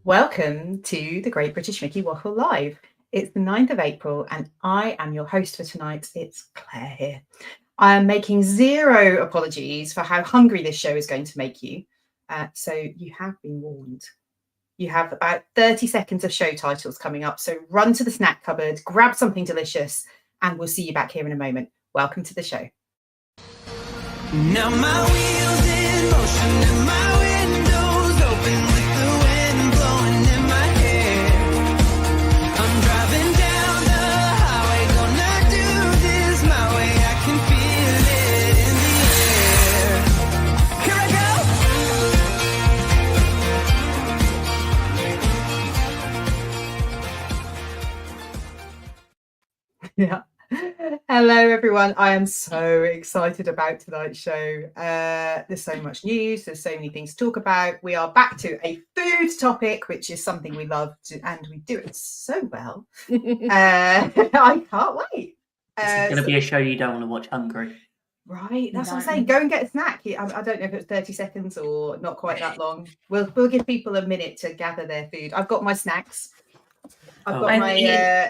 Welcome to the Great British Mickey Waffle Live. It's the 9th of April and I am your host for tonight. It's Claire here. I am making zero apologies for how hungry this show is going to make you. So you have been warned. You have about 30 seconds of show titles coming up. So run to the snack cupboard, grab something delicious, and we'll see you back here in a moment. Welcome to the show. Now my wheels in motion and my windows open with the wind blowing in my hair. I'm driving down the highway, gonna do this my way. I can feel it in the air. Here I go. Yeah. Hello everyone, I am so excited about tonight's show. There's so much news, there's so many things to talk about. We are back to a food topic, which is something we love to, and we do it so well. I can't wait. It's going to be a show you don't want to watch hungry. Right, that's what I'm saying. Go and get a snack. I don't know if it's 30 seconds or not quite that long. We'll give people a minute to gather their food. I've got my snacks. I've got my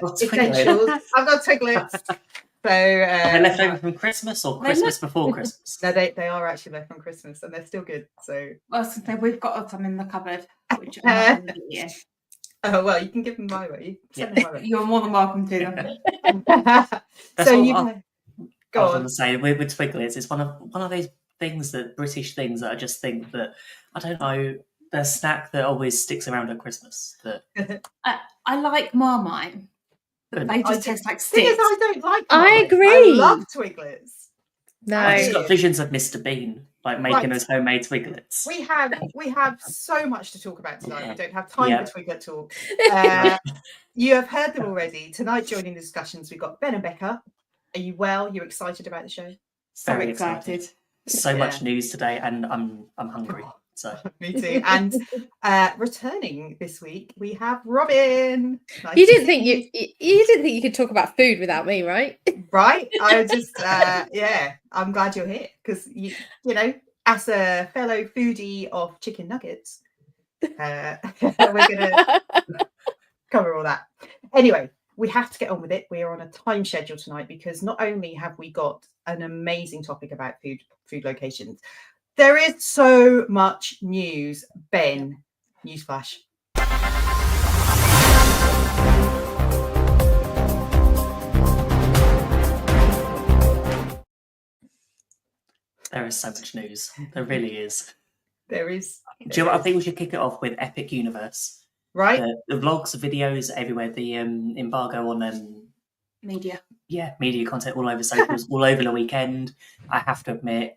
essentials. I've got Twiglets. So are they left over from Christmas or Christmas before Christmas? No, they are actually left from Christmas, and they're still good. So we've got some in the cupboard, which oh well, you can give them my way. You're more than welcome to them. So you go on. I was going to say with Twiglets, it's one of those things that British things that I just think that I don't know. The snack that always sticks around at Christmas. I like Marmite, but they just taste like sticks. I don't like Marmite. I agree. I love Twiglets. No, I've just got visions of Mr. Bean like making us homemade Twiglets. We have so much to talk about tonight. We don't have time for Twiglet talk. You have heard them already. Tonight, joining the discussions, we've got Ben and Becca. Are you well? You're excited about the show? Very excited. So much news today, and I'm hungry. So. Me too. And returning this week, we have Robin. Nice you didn't think you could talk about food without me, right? Right. I was just I'm glad you're here because you know, as a fellow foodie of chicken nuggets, we're gonna cover all that. Anyway, we have to get on with it. We are on a time schedule tonight because not only have we got an amazing topic about food locations. There is so much news. Ben, newsflash. There is so much news. There really is. There is. Do you know what? I think we should kick it off with Epic Universe. Right. The vlogs, the videos everywhere. The embargo on media. Yeah, media content all over socials, all over the weekend. I have to admit.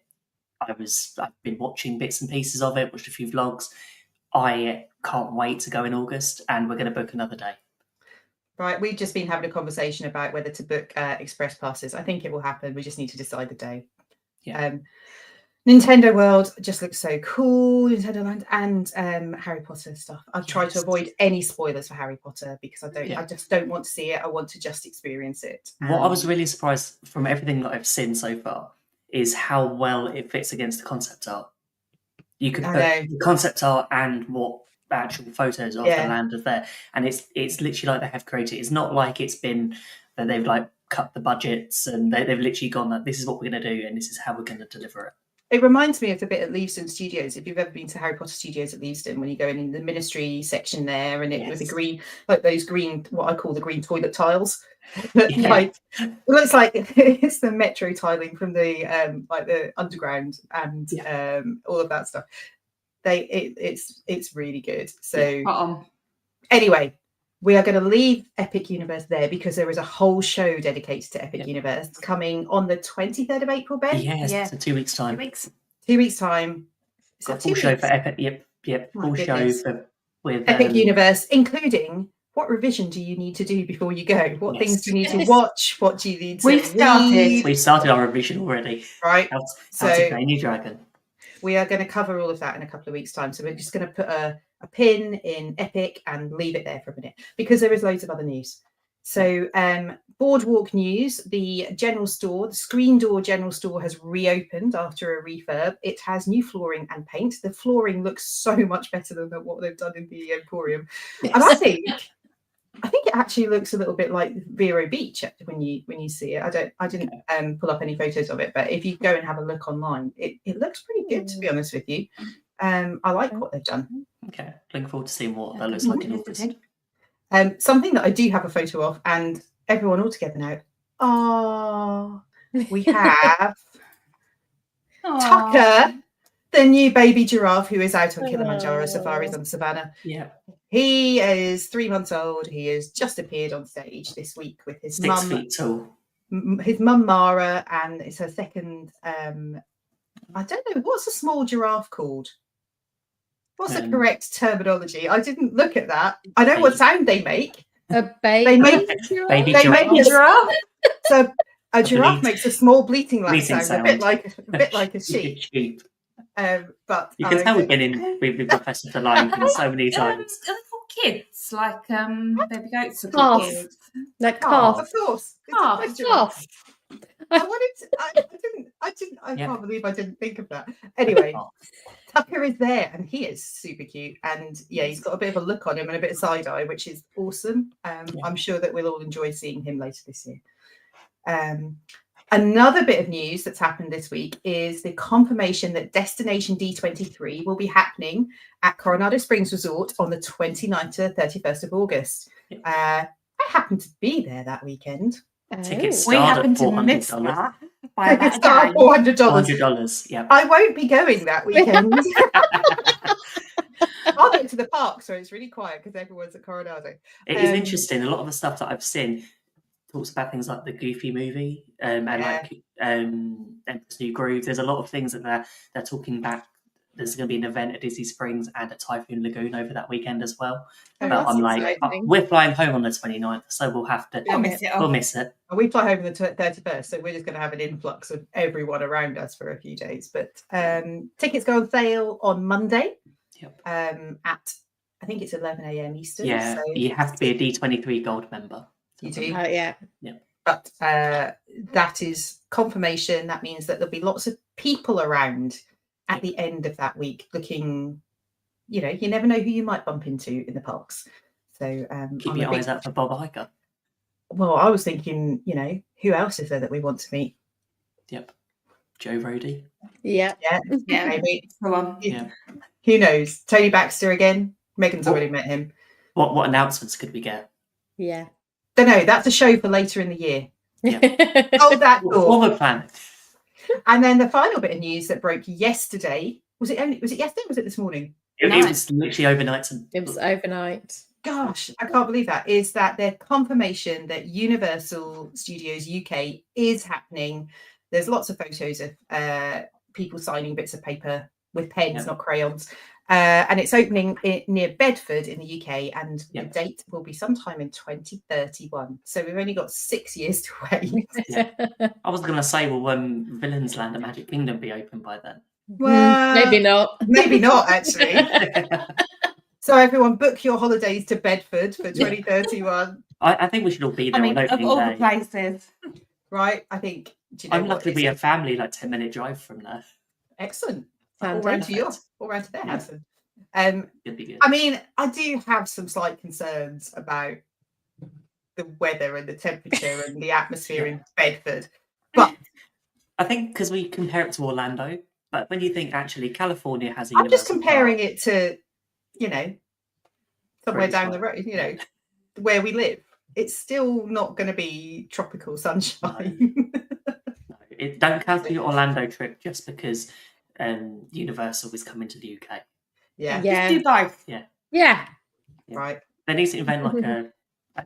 I've been watching bits and pieces of it, watched a few vlogs. I can't wait to go in August, and we're going to book another day. Right, we've just been having a conversation about whether to book express passes. I think it will happen. We just need to decide the day. Yeah. Nintendo World just looks so cool. Nintendo Land and Harry Potter stuff. I've tried to avoid any spoilers for Harry Potter because I just don't want to see it. I want to just experience it. What I was really surprised from everything that I've seen so far is how well it fits against the concept art. You could put the concept art and what actual photos of the land are there, and it's literally like they have created. It's not like it's been that they've like cut the budgets and they've literally gone that this is what we're going to do and this is how we're going to deliver it. It reminds me of the bit at Leavesden Studios. If you've ever been to Harry Potter Studios at Leavesden, when you go in the ministry section there, and it with the green, like those green, what I call the green toilet tiles. Like it looks like it's the metro tiling from the like the underground and all of that stuff. It's really good. So anyway, we are going to leave Epic Universe there because there is a whole show dedicated to Epic Universe coming on the 23rd of April, Ben. Yes, so 2 weeks time. 2 weeks time. Got a full show for Epic. Yep. Full show with Epic Universe, including what revision do you need to do before you go? What things do you need to watch? What do you need to read? We've started our revision already. Right. How to play New Dragon. We are going to cover all of that in a couple of weeks' time. So we're just going to put a pin in Epic and leave it there for a minute because there is loads of other news. So Boardwalk News, the general store, the Screen Door general store has reopened after a refurb. It has new flooring and paint. The flooring looks so much better than what they've done in the Emporium. Yes. And I think it actually looks a little bit like Vero Beach when you see it. I didn't pull up any photos of it, but if you go and have a look online, it looks pretty good, to be honest with you. I like what they've done. Okay, looking forward to seeing what that looks like in August. Something that I do have a photo of, and everyone all together now. Oh, we have Tucker, the new baby giraffe who is out on Kilimanjaro safaris on Savannah. Yeah. He is 3 months old. He has just appeared on stage this week with his 6 feet tall. His mum Mara, and it's her second. I don't know, what's a small giraffe called? What's the correct terminology? I didn't look at that. I know what sound they make. A baby. They make Baby they make a giraffe. giraffe. So a giraffe makes a small bleating sound, sound. a bit like a sheep. Sheep. But You can tell we've been in with Professor the Lion King so many times. Are they called kids? Like baby goats are Calf. called kids. Like calf, calf. of course. Calf. It's a giraffe. I Yeah. can't believe I didn't think of that. Anyway, Tucker is there and he is super cute. And yeah, he's got a bit of a look on him and a bit of side eye, which is awesome. I'm sure that we'll all enjoy seeing him later this year. Another bit of news that's happened this week is the confirmation that Destination D23 will be happening at Coronado Springs Resort on the 29th to the 31st of August. I happened to be there that weekend. Tickets We start happen at to miss $400. that by Tickets about a start at day. $400. $400. Yeah. I won't be going that weekend. I'll go to the park, so it's really quiet because everyone's at Coronado. It is interesting. A lot of the stuff that I've seen talks about things like the Goofy movie and like Emperor's New Groove. There's a lot of things that they're talking about. There's going to be an event at Disney Springs and at Typhoon Lagoon over that weekend as well. Oh, but I'm like, exciting. we're flying home on the 29th, so we'll have to. We'll miss it. We'll miss it. We fly home on the 31st, so we're just going to have an influx of everyone around us for a few days. But tickets go on sale on Monday. Yep. At I think it's 11 a.m. Eastern. Yeah, so you have to be a D23 Gold member. You do. Yeah. But that is confirmation. That means that there'll be lots of people around at the end of that week looking, you never know who you might bump into in the parks. So Keep your eyes out for Bob Iger. Well, I was thinking, who else is there that we want to meet? Yep. Joe Rody. Yeah. Yeah. Maybe. Go on. Yeah. Who knows? Tony Baxter again. Megan's already met him. What announcements could we get? Yeah. Don't know. That's a show for later in the year. Yeah. Oh, that door. What the plan? And then the final bit of news that broke yesterday. Was it yesterday or was it this morning? It was literally overnight. It was overnight. Gosh, I can't believe that. Is that their confirmation that Universal Studios UK is happening? There's lots of photos of people signing bits of paper with pens, not crayons. And it's opening near Bedford in the UK, and the date will be sometime in 2031. So we've only got 6 years to wait. I was going to say, will Villains Land at Magic Kingdom be open by then? Well, maybe not. Maybe not, actually. So everyone, book your holidays to Bedford for 2031. I think we should all be there on of opening all day. the places. Right, I think. I'm lucky to be a family, like 10-minute drive from there. Excellent. Sounds All round to their house. It'd be good. I mean, I do have some slight concerns about the weather and the temperature and the atmosphere in Bedford. But I think because we compare it to Orlando, but when you think actually California has a I'm just Universal comparing Park. it to, somewhere Pretty down fine. the road, where we live. It's still not going to be tropical sunshine. No, don't cancel your Orlando trip just because Universal is coming to the UK. Yeah. Yeah. Just do both. Yeah. Right. They need to invent like an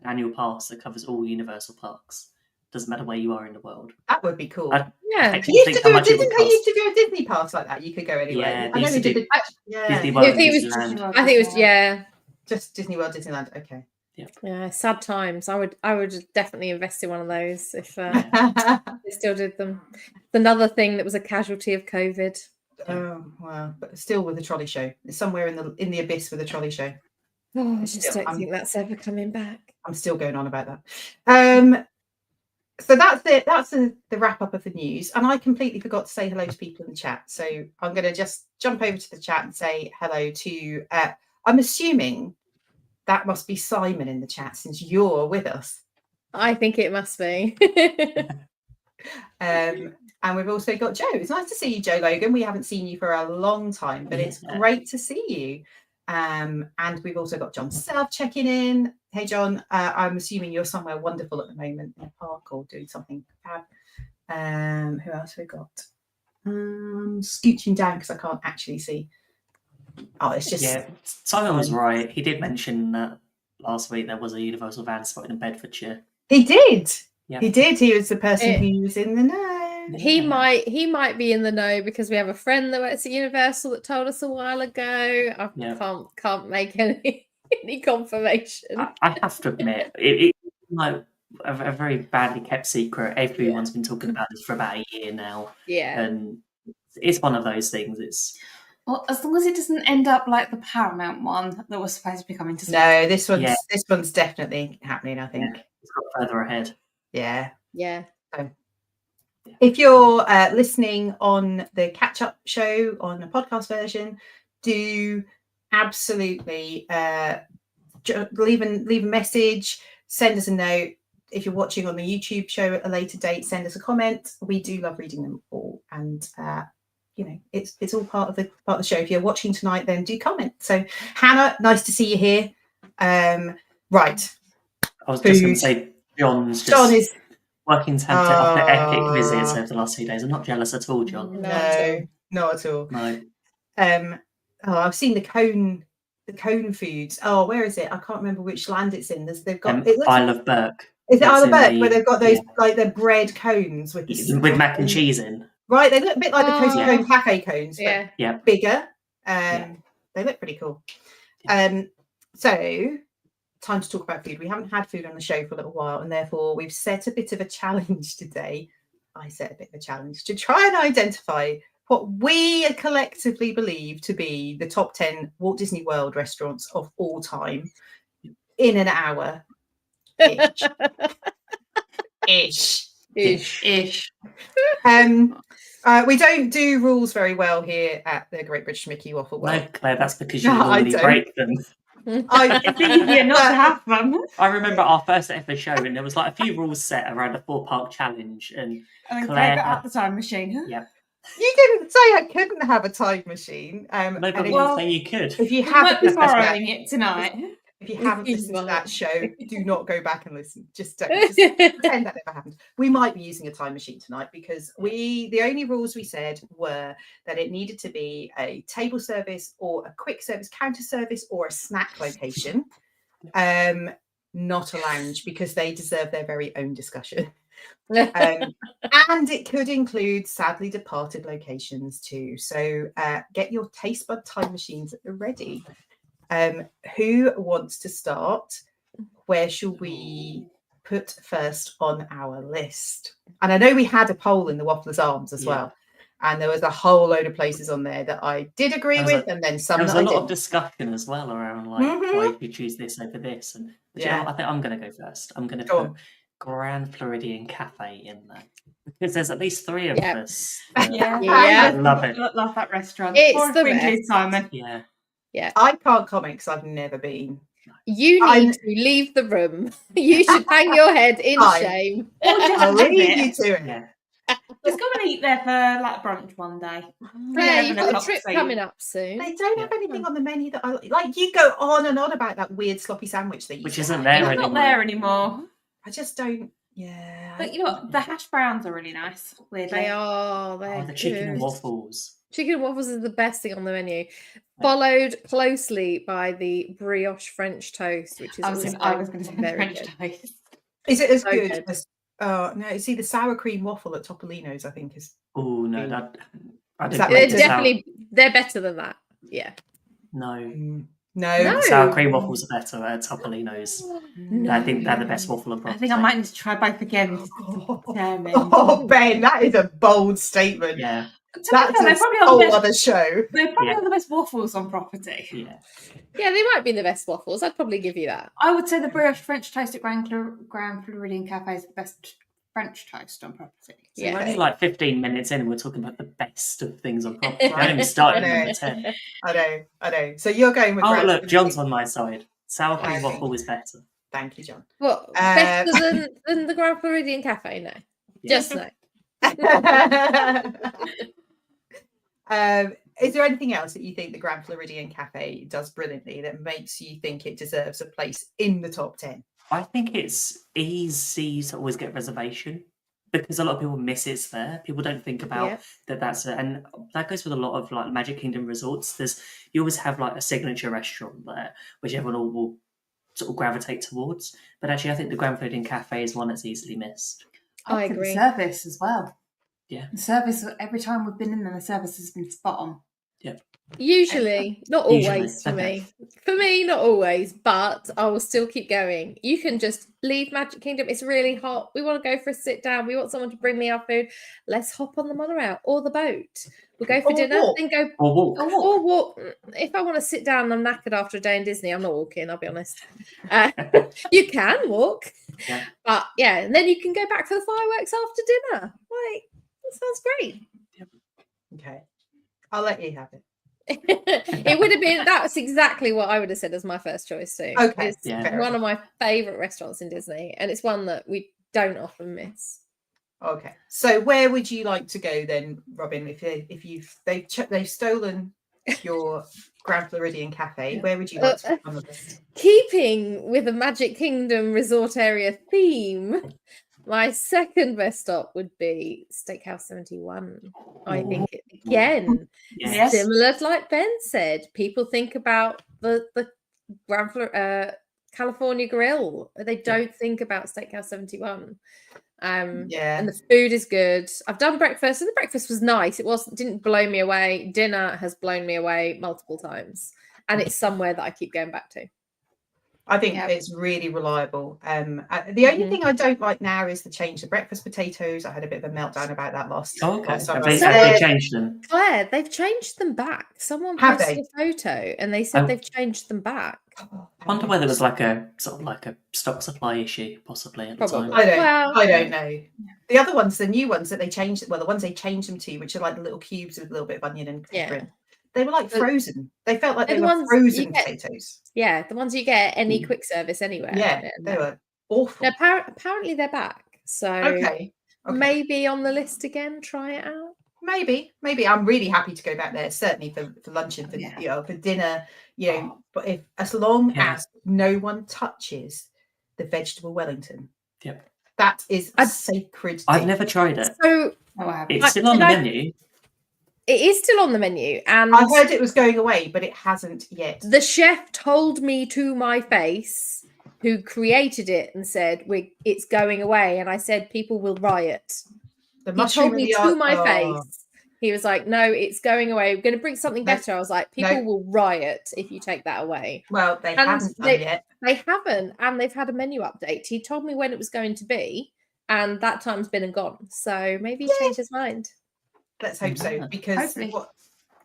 annual pass that covers all Universal parks. Doesn't matter where you are in the world. That would be cool. I Yeah. actually They used think to how do a much it would Disney. They used cost. to do a Disney pass like that. You could go anywhere. Yeah, I they know used they to did. do Yeah. Disney World, I think it was Disneyland. I think it was Just Disney World, Disneyland. Okay. yeah, sad times. I would definitely invest in one of those if they still did them. It's another thing that was a casualty of COVID. Oh wow! But still with the trolley show. It's somewhere in the abyss with a trolley show. Oh, I just don't think that's ever coming back. I'm still going on about that. So that's it. That's the wrap up of the news. And I completely forgot to say hello to people in the chat. So I'm going to just jump over to the chat and say hello to, I'm assuming that must be Simon in the chat since you're with us. I think it must be. And we've also got Joe. It's nice to see you, Joe Logan. We haven't seen you for a long time, but it's great to see you. And we've also got John Self checking in. Hey, John, I'm assuming you're somewhere wonderful at the moment in a park or doing something fab. Who else have we got? Scooching down because I can't actually see. Oh, it's just... Yeah, Simon was right. He did mention that last week there was a Universal van spotted in Bedfordshire. He did. Yeah. He did. He was the person who was in the know. He might be in the know because we have a friend that works at Universal that told us a while ago. I can't make any confirmation. I have to admit, it's like a very badly kept secret. Everyone's been talking about this for about a year now. Yeah, and it's one of those things. It's as long as it doesn't end up like the Paramount one that was supposed to be coming to. No, this one's definitely happening. I think it's got further ahead. Yeah. So, if you're listening on the catch-up show on a podcast version, do absolutely leave a message, send us a note. If you're watching on the YouTube show at a later date, send us a comment. We do love reading them all, and it's all part of the show. If you're watching tonight, then do comment. So, Hannah, nice to see you here. Right. I was just going to say, John is working to have to offer epic visits over the last 2 days. I'm not jealous at all, John. No, not at all. No. I've seen the cone foods. Oh, where is it? I can't remember which land it's in. They've got Isle of Burke. Is it Isle of Burke where they've got those like the bread cones with mac and cheese in? Right, they look a bit like the Cozy Cone cafe cones, but bigger. They look pretty cool. So time to talk about food. We haven't had food on the show for a little while, and therefore we've set a bit of a challenge today. I set a bit of a challenge to try and identify what we collectively believe to be the top 10 Walt Disney World restaurants of all time in an hour. Ish. We don't do rules very well here at the Great British Mickey Waffle. No, Claire, that's because you normally break them. It's easier not to have them. I remember our first ever show, and there was like a few rules set around the 4-park challenge, and Claire got out the time machine. Yeah. You didn't say I couldn't have a time machine. No, but we didn't say you could. If you haven't borrowing it tonight. If you haven't listened to that show, do not go back and listen. Just pretend that never happened. We might be using a time machine tonight because the only rules we said were that it needed to be a table service or a quick service counter service or a snack location, not a lounge, because they deserve their very own discussion. And it could include sadly departed locations too. So get your taste bud time machines at the ready. Who wants to start? Where shall we put first on our list? And I know we had a poll in the Wafflers Arms as well, and there was a whole load of places on there that I did agree with, and then some. There was a lot of discussion as well around why you choose this over this, and I think I'm going to go first. I'm going to put Grand Floridian Cafe in there because there's at least 3 of us. I love it. Love that restaurant. It's the best. Simon. Yeah, I can't comment because I've never been. You need to leave the room. You should hang your head in shame. I'll leave you to it. Just go and eat there for like brunch one day. Yeah, you've got a trip coming up soon. They don't have anything on the menu that I like. You go on and on about that weird sloppy sandwich that which isn't there anymore. Not there anymore. I just don't. Yeah, but you know what? The hash browns are really nice. Weirdly, they are. The chicken and waffles. Chicken and waffles is the best thing on the menu, followed closely by the brioche French toast, which is I was going to say French toast. Is it as good as? Oh no! See the sour cream waffle at Topolino's, I think is. Oh no, they're better than that. Yeah. No. Sour cream waffles are better at Topolino's. No. I think they're the best waffle on property. I think I might need to try both again. Oh, Ben, that is a bold statement. Yeah. That's they're a probably on whole the best, other show. they're probably on the best waffles on property. Yeah. Yeah, they might be the best waffles. I'd probably give you that. I would say the brioche French toast at Grand Floridian Cafe is the best French toast on property. So we're only like 15 minutes in and we're talking about the best of things on property. I haven't even I started know. number 10. I know. So you're going with Oh, Grand look, Floridian. John's on my side. Sour cream Okay. waffle is better. Thank you, John. What? Better than the Grand Floridian Cafe? No. Yeah. Just no. Is there anything else that you think the Grand Floridian Cafe does brilliantly that makes you think it deserves a place in the top 10? I think it's easy to always get reservation because a lot of people miss it's there. People don't think about that's it, and that goes with a lot of like Magic Kingdom resorts. You always have like a signature restaurant there, which everyone will sort of gravitate towards. But actually, I think the Grand Floridian Cafe is one that's easily missed. I think agree. The service as well. Yeah. The service, every time we've been in there, the service has been spot on. Yeah. Usually, not always for okay. me. For me, not always, but I will still keep going. You can just leave Magic Kingdom. It's really hot. We want to go for a sit down. We want someone to bring me our food. Let's hop on the monorail or the boat. We'll go for dinner, then go or walk. Or walk. If I want to sit down and I'm knackered after a day in Disney, I'm not walking, I'll be honest. You can walk. Yeah. But yeah, and then you can go back for the fireworks after dinner. Like, that sounds great. Okay. I'll let you have it. It would have been, that's exactly what I would have said as my first choice too. Okay. It's Yeah. one of my favourite restaurants in Disney, and it's one that we don't often miss. Okay. So where would you like to go then, Robin? If they've stolen your Grand Floridian Cafe, where would you like to put on the list? Keeping with a Magic Kingdom resort area theme, my second best stop would be Steakhouse 71. I think again, Yes. similar to like Ben said, people think about the California Grill. They don't think about Steakhouse 71. And the food is good. I've done breakfast, and the breakfast was nice. Didn't blow me away. Dinner has blown me away multiple times, and it's somewhere that I keep going back to. I think it's really reliable. The only thing I don't like now is the change of breakfast potatoes. I had a bit of a meltdown about that last time. Have they changed them? Claire, they've changed them back. Someone Have posted they? a photo and they said they've changed them back. I wonder whether it was like a sort of like a stock supply issue, possibly at the time. I don't know. The other ones, the new ones that they changed, the ones they changed them to, which are like the little cubes with a little bit of onion and pepper in. They were like frozen. They felt like they were frozen potatoes. Yeah, the ones you get any quick service anywhere. Yeah, they were awful. Now, apparently they're back. So okay. Maybe on the list again, try it out. Maybe. I'm really happy to go back there, certainly for lunch and for dinner, but as long as no one touches the vegetable Wellington. Yep. That is a sacred thing. I've never tried it. So it's still on the menu. It is still on the menu, and I heard it was going away, but it hasn't yet. The chef told me to my face, who created it, and said, "It's going away." And I said, "People will riot." He told me to my face. He was like, "No, it's going away. We're going to bring something better." I was like, "People will riot if you take that away." Well, they haven't done yet. They haven't, and they've had a menu update. He told me when it was going to be, and that time's been and gone. So maybe he changed his mind. Let's hope so, because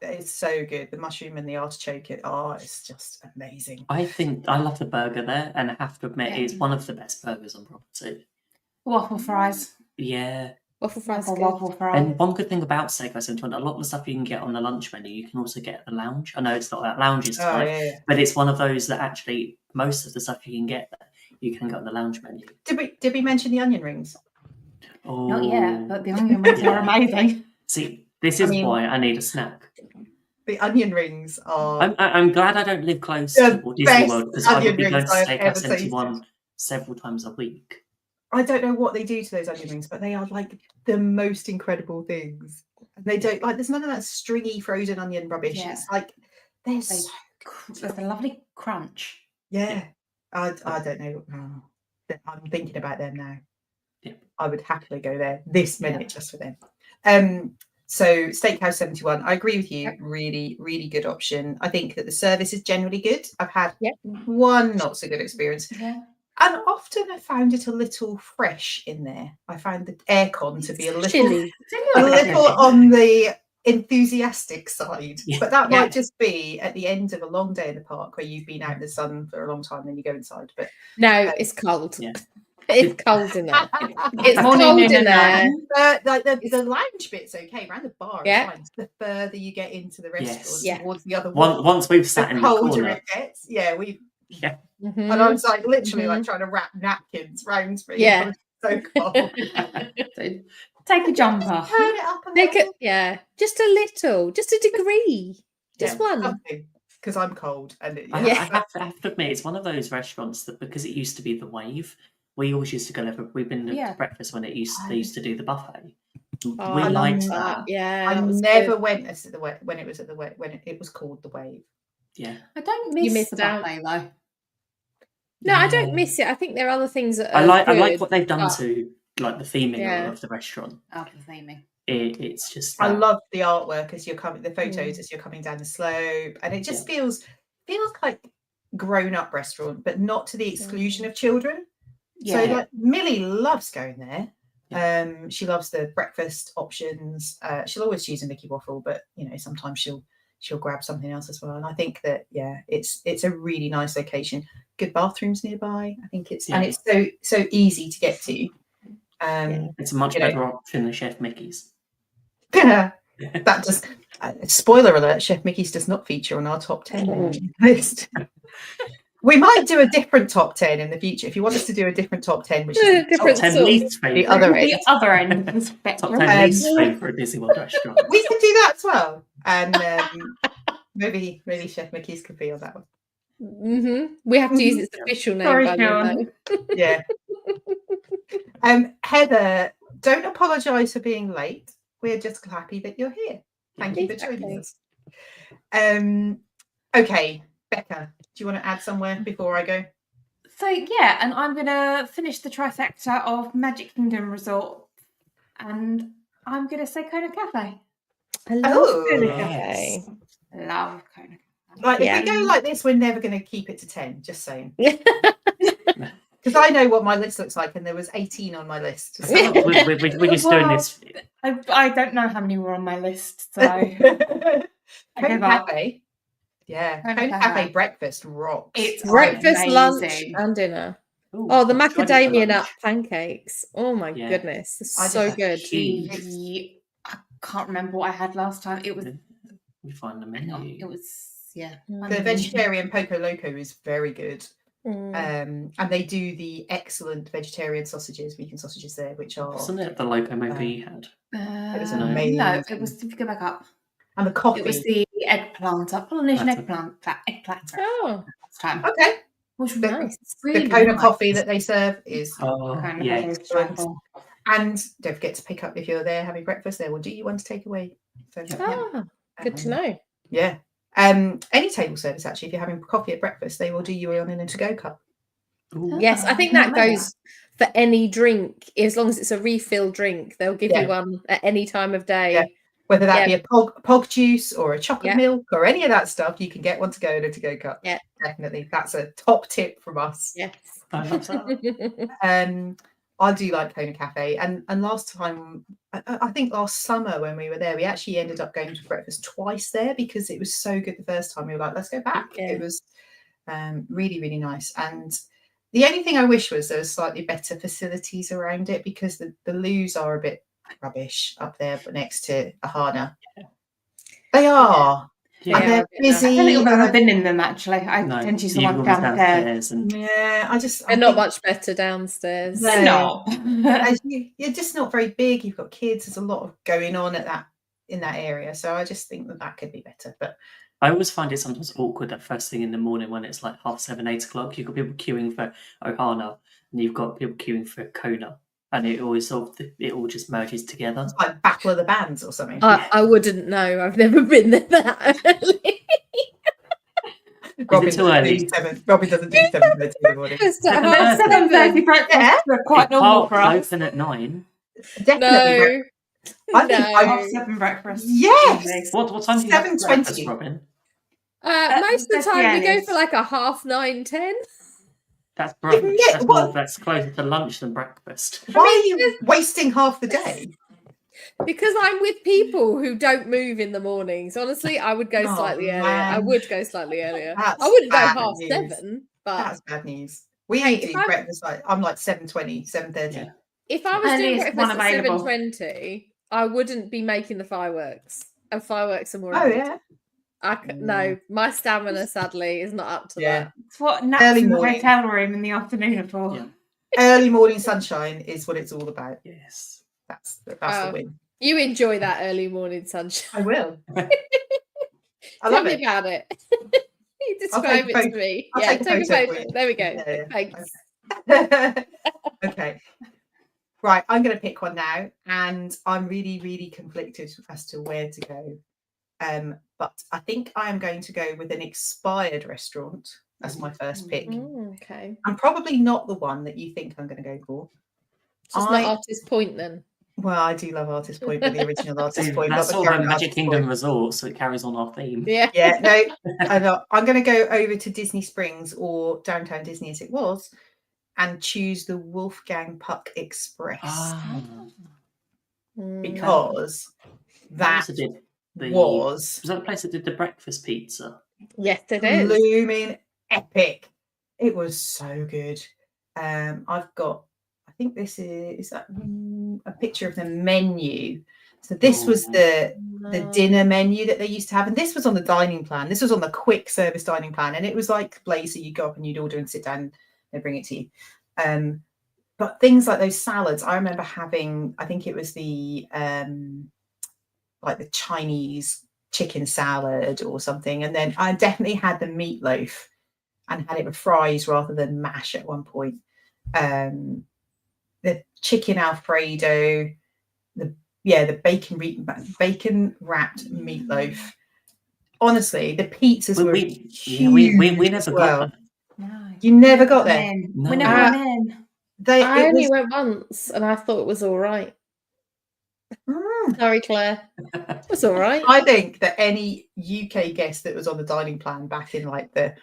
it's so good. The mushroom and the artichoke, it's just amazing. I love the burger there, and I have to admit, it's one of the best burgers on property. Waffle fries. Yeah. Waffle fries. Waffle fries. And one good thing about Steakhouse 71, a lot of the stuff you can get on the lunch menu, you can also get at the lounge. I know it's not that lounges type, but it's one of those that actually most of the stuff you can get there, you can get on the lounge menu. Did we mention the onion rings? Oh, not yet, but the onion rings are amazing. See, this is why I need a snack. The onion rings are. I'm glad I don't live close to Walt Disney World, because I would be going to Steakhouse 71 several times a week. I don't know what they do to those onion rings, but they are like the most incredible things. They don't there's none of that stringy frozen onion rubbish. Yeah. It's like there's a lovely crunch. Yeah. I don't know. I'm thinking about them now. Yeah. I would happily go there this minute just for them. So Steakhouse 71, I agree with you. Really, really good option. I think that the service is generally good. I've had one not so good experience. Yeah. And often I found it a little fresh in there. I found the aircon to be a little on the enthusiastic side, Yeah. but that might just be at the end of a long day in the park where you've been out in the sun for a long time, then you go inside. But No, it's cold. Yeah. It's cold in there. It's Morning, cold noon, in and there. night. like the lounge bit's okay. Around the bar, Yeah. it's fine. The further you get into the restaurant, Yes. Yeah. towards the other wall, Once we've sat the in the colder corner, it gets. Yeah, we. yeah, And I was like literally like trying to wrap napkins round me. Yeah. It was so cold. So take a jumper. Turn it up a Make little. it, yeah, just a little, just a degree, just one. Because I'm cold, and I Yeah. have to admit, it's one of those restaurants that, because it used to be the Wave, we always used to go there. We've been to breakfast when they used to do the buffet. Oh, We I love liked that. that. Yeah, I that was never good. went as to the when it was at the when it was called the Wave. Yeah. I don't You miss missed the out. buffet though. No, I don't miss it. I think there are other things that I are like good, what they've done but- to like the theming Yeah. of the restaurant. Oh, the theming. It's just I that. love the artwork as you're coming, the photos as you're coming down the slope, and it just feels like grown up restaurant, but not to the exclusion of children. Yeah. So like Millie loves going there. Yeah. She loves the breakfast options. She'll always choose a Mickey Waffle, but you know sometimes she'll grab something else as well. And I think that it's a really nice location. Good bathrooms nearby. I think it's and it's so easy to get to. It's a much better option than Chef Mickey's. That just spoiler alert: Chef Mickey's does not feature on our top 10 list. We might do a different top 10 in the future if you want us to do a different top 10, which is different top 10 sort. least favourite. the other end. The other end of the Top spectrum. 10 least favourite Disney World restaurant. We can do that as well, and maybe Chef Mickey's could be on that one. We have to use its official name. Sorry, by then, Sean. though. Yeah. Heather, don't apologise for being late. We're just happy that you're here. Thank you for joining us. Okay, Becca, do you want to add somewhere before I go? So yeah, and I'm gonna finish the trifecta of Magic Kingdom Resort, and I'm gonna say Kona Cafe. I love Kona yes. Cafe. Love Kona Cafe. Like if we go like this, we're never going to keep it to 10. Just saying. Because I know what my list looks like, and there was 18 on my list. So. We're just doing this. I don't know how many were on my list, so Kona give up. Cafe. Yeah, Kona Kona Cafe. Cafe breakfast rocks. It's Breakfast, lunch, amazing. and dinner. Ooh, Oh, the I've tried it for macadamia lunch. nut pancakes. Oh my Yeah. goodness, it's I so just- good. Huge. I can't remember what I had last time. It was. We find the Hang on, menu. it was The vegetarian Poco Loco is very good. Mm. And they do the excellent vegetarian sausages, vegan sausages there, which are Wasn't it the Loco Moco you had? it was No. amazing. No, it was. If you go back up, And the coffee. it was the eggplant, Polynesian That's eggplant platter Oh, last time. Okay. Which was nice. really The Kona nice. coffee that they serve is Oh, Kona yeah. Cafe is delightful. and don't forget to pick up if you're there having breakfast, they will do you one to take away. So Ah, good to know. yeah. Any table service actually, if you're having coffee at breakfast, they will do you one in a to-go cup. Ooh. Yes, I think that goes for any drink. As long as it's a refill drink, they'll give Yeah. you one at any time of day. Yeah. Whether that Yeah. be a pog juice or a chocolate Yeah. milk or any of that stuff, you can get one to go in a to-go cup. Yeah. Definitely. That's a top tip from us. Yes. I love that. I do like Kona Cafe, and last time, I think last summer when we were there, we actually ended up going to breakfast twice there because it was so good the first time. We were like, let's go back. Yeah. It was really, really nice. And the only thing I wish was there was slightly better facilities around it because the loos are a bit rubbish up there, but next to Ahana. They are. Yeah. And they're I busy. don't think I've ever been in them actually. I No, tend to use the you've one always downstairs. and Yeah, I They're not think- much better downstairs. No. They're not. as you're just not very big. You've got kids. There's a lot of going on in that area. So I just think that could be better. But I always find it sometimes awkward that first thing in the morning when it's like 7:30, 8 o'clock. You've got people queuing for Ohana and you've got people queuing for Kona, and it always it all just merges together. it's like Battle of the Bands or something. I wouldn't know. I've never been there that early. Robin too doesn't do early? Robin doesn't do 7:30 in the morning. Just at 7:30 7:30. breakfast Yeah. are quite If normal parks for us. open at 9. Definitely. No. I think No. Half 7 breakfast. Yes. What time do you have 7:20. breakfast, Robin? Most of the That's time we go earliest. for like a 9:30, 10. That's can brunch. get- That's, what? that's closer to lunch than breakfast. Why are you wasting half the day? Because I'm with people who don't move in the mornings. Honestly, I would go slightly earlier. I would go slightly earlier. I wouldn't go bad 7:30, but that's bad news. We Hey, do breakfast I'm like 7:20, 7:30. Yeah. if I was doing Earliest breakfast one at available. 7:20, I wouldn't be making the fireworks. And fireworks are more Oh important. yeah. No, my stamina sadly is not up to Yeah. that. It's what naps Early in the morning. hotel room in the afternoon are for. Yeah. Early morning sunshine is what it's all about. Yes. That's the win. You enjoy that early morning sunshine. I will. I Tell love me it. about it. You I'll describe take it a to photo. me. I'll Yeah, take a take a photo for photo. you. There we go. Yeah. Thanks. Okay. Right, I'm going to pick one now, and I'm really, really conflicted as to where to go. But I think I am going to go with an expired restaurant as my first pick. Okay. And probably not the one that you think I'm going to go for. Just not Artist Point then. Well, I do love Artist Point, but the original Artist Point. That's not the sort of a current Magic Artist Kingdom Point. resort, so it carries on our theme. Yeah. Yeah, no, I'm going to go over to Disney Springs or Downtown Disney as it was and choose the Wolfgang Puck Express. Because that was that the place that did the breakfast pizza? Yes, it is. Blooming epic. It was so good. I've got, I think this is that a picture of the menu. So this was the dinner menu that they used to have, and this was on the dining plan. This was on the quick service dining plan, and it was like Blazer. You go up and you'd order and sit down, and they bring it to you. But things like those salads, I remember having. I think it was the like the Chinese chicken salad or something, and then I definitely had the meatloaf and had it with fries rather than mash at one point. The chicken Alfredo, the bacon wrapped meatloaf. Honestly, the pizzas were huge. We never got them. No. You never got there. No. We never went in. I only went once, and I thought it was all right. Sorry, Claire. It was all right. I think that any UK guest that was on the dining plan back in like the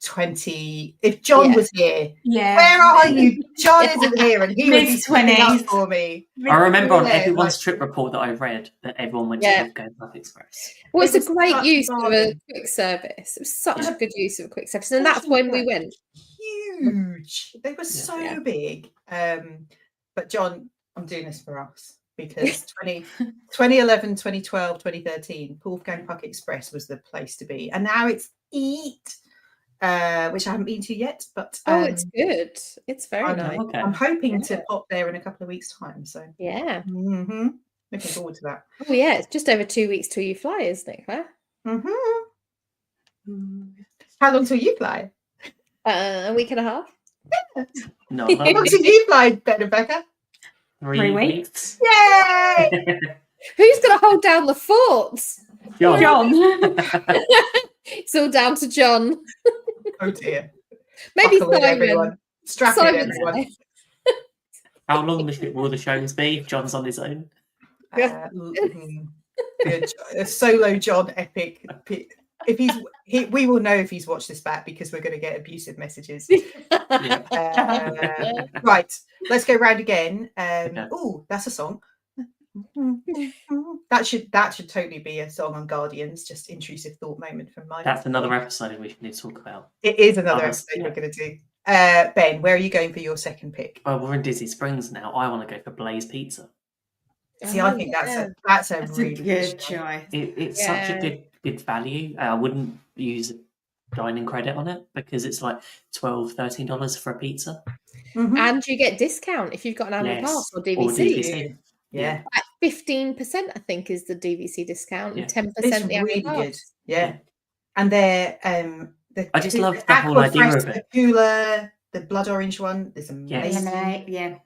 20, if John was here, where are you? John isn't here, and he was mid-20s for me. I remember on everyone's trip report that I read that everyone went to Wolfgang Puck Express. Well, it's a great use of a quick service. It was such a good use of a quick service, and that's when we went. Huge. They were so big. But John, I'm doing this for us. Because 2011, 2012, 2013, Wolfgang Puck Express was the place to be. And now it's Eat, which I haven't been to yet. But it's good. It's very nice. Okay. I'm hoping to pop there in a couple of weeks' time. So looking forward to that. Oh yeah, it's just over 2 weeks till you fly, isn't it, Claire? How long till you fly? A week and a half. No. How long till you fly, Ben and Becca? 3 weeks. Yay! Who's going to hold down the fort? John. It's all down to John. Oh dear. Maybe Buckle in, Simon. everyone. Strap in, everyone. How long will the shows be if John's on his own? Good. A solo John epic. If we will know if he's watched this back because we're going to get abusive messages. Right, let's go round again. Oh, that's a song. That should totally be a song on Guardians. Just intrusive thought moment from mine. That's another episode we need to talk about. It is another episode we're going to do. Ben, where are you going for your second pick? Well, we're in Disney Springs now. I want to go for Blaze Pizza. See, I think that's a really good choice. It's such a good value. I wouldn't use dining credit on it because it's like $12, $13 for a pizza. And you get discount if you've got an annual pass or DVC. Yeah. Like 15%, I think, is the DVC discount, and 10% the annual pass. Good. Yeah. And they're I just love the whole idea of it. Cooler, the blood orange one is amazing. Yeah.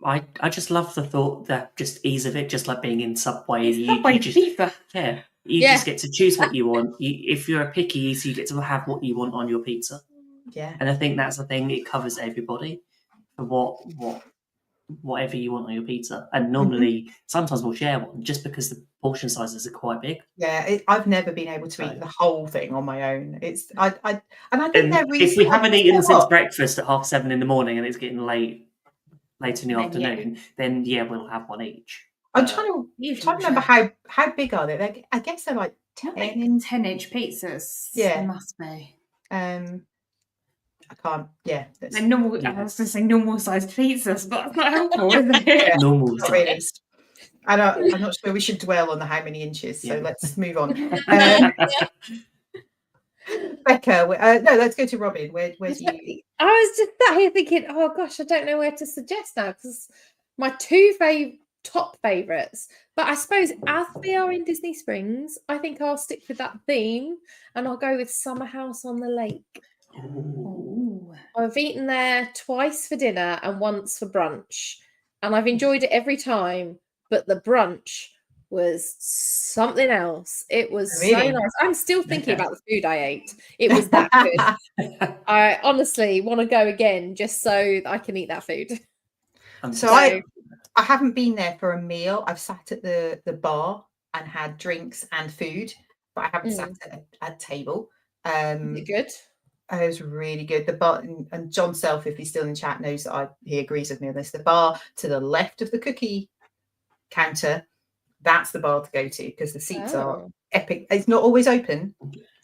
I just love the thought that just ease of it, just like being in Subway. Subway pizza. You just get to choose what you want. If you're a picky eater, you get to have what you want on your pizza. Yeah. And I think that's the thing; it covers everybody for whatever you want on your pizza. And normally, sometimes we'll share one just because the portion sizes are quite big. Yeah, I've never been able to eat the whole thing on my own. It's I think they're really. If we haven't eaten since breakfast at 7:30 in the morning and it's getting late in the afternoon, then we'll have one each. I'm trying to remember how big are they? I guess they're like 10-inch pizzas. Yeah, They must be. I can't. Yeah, they're normal. Yeah. I was going to say normal sized pizzas, but that's not helpful, is it? Normal not size. really. I'm not sure we should dwell on the how many inches. So let's move on. Becca, no, let's go to Robin. Where do you? I was just sat here thinking, oh gosh, I don't know where to suggest now because my two top favourites. But I suppose as we are in Disney Springs, I think I'll stick with that theme and I'll go with Summer House on the Lake. Ooh. I've eaten there twice for dinner and once for brunch, and I've enjoyed it every time. But the brunch was something else. It was so nice. I'm still thinking about the food I ate. It was that good. I honestly want to go again just so that I can eat that food. So I haven't been there for a meal. I've sat at the bar and had drinks and food, but I haven't sat at a table. Is it good? It was really good. The bar, and John Self, if he's still in chat, knows that he agrees with me on this. The bar to the left of the cookie counter, that's the bar to go to because the seats are epic. It's not always open.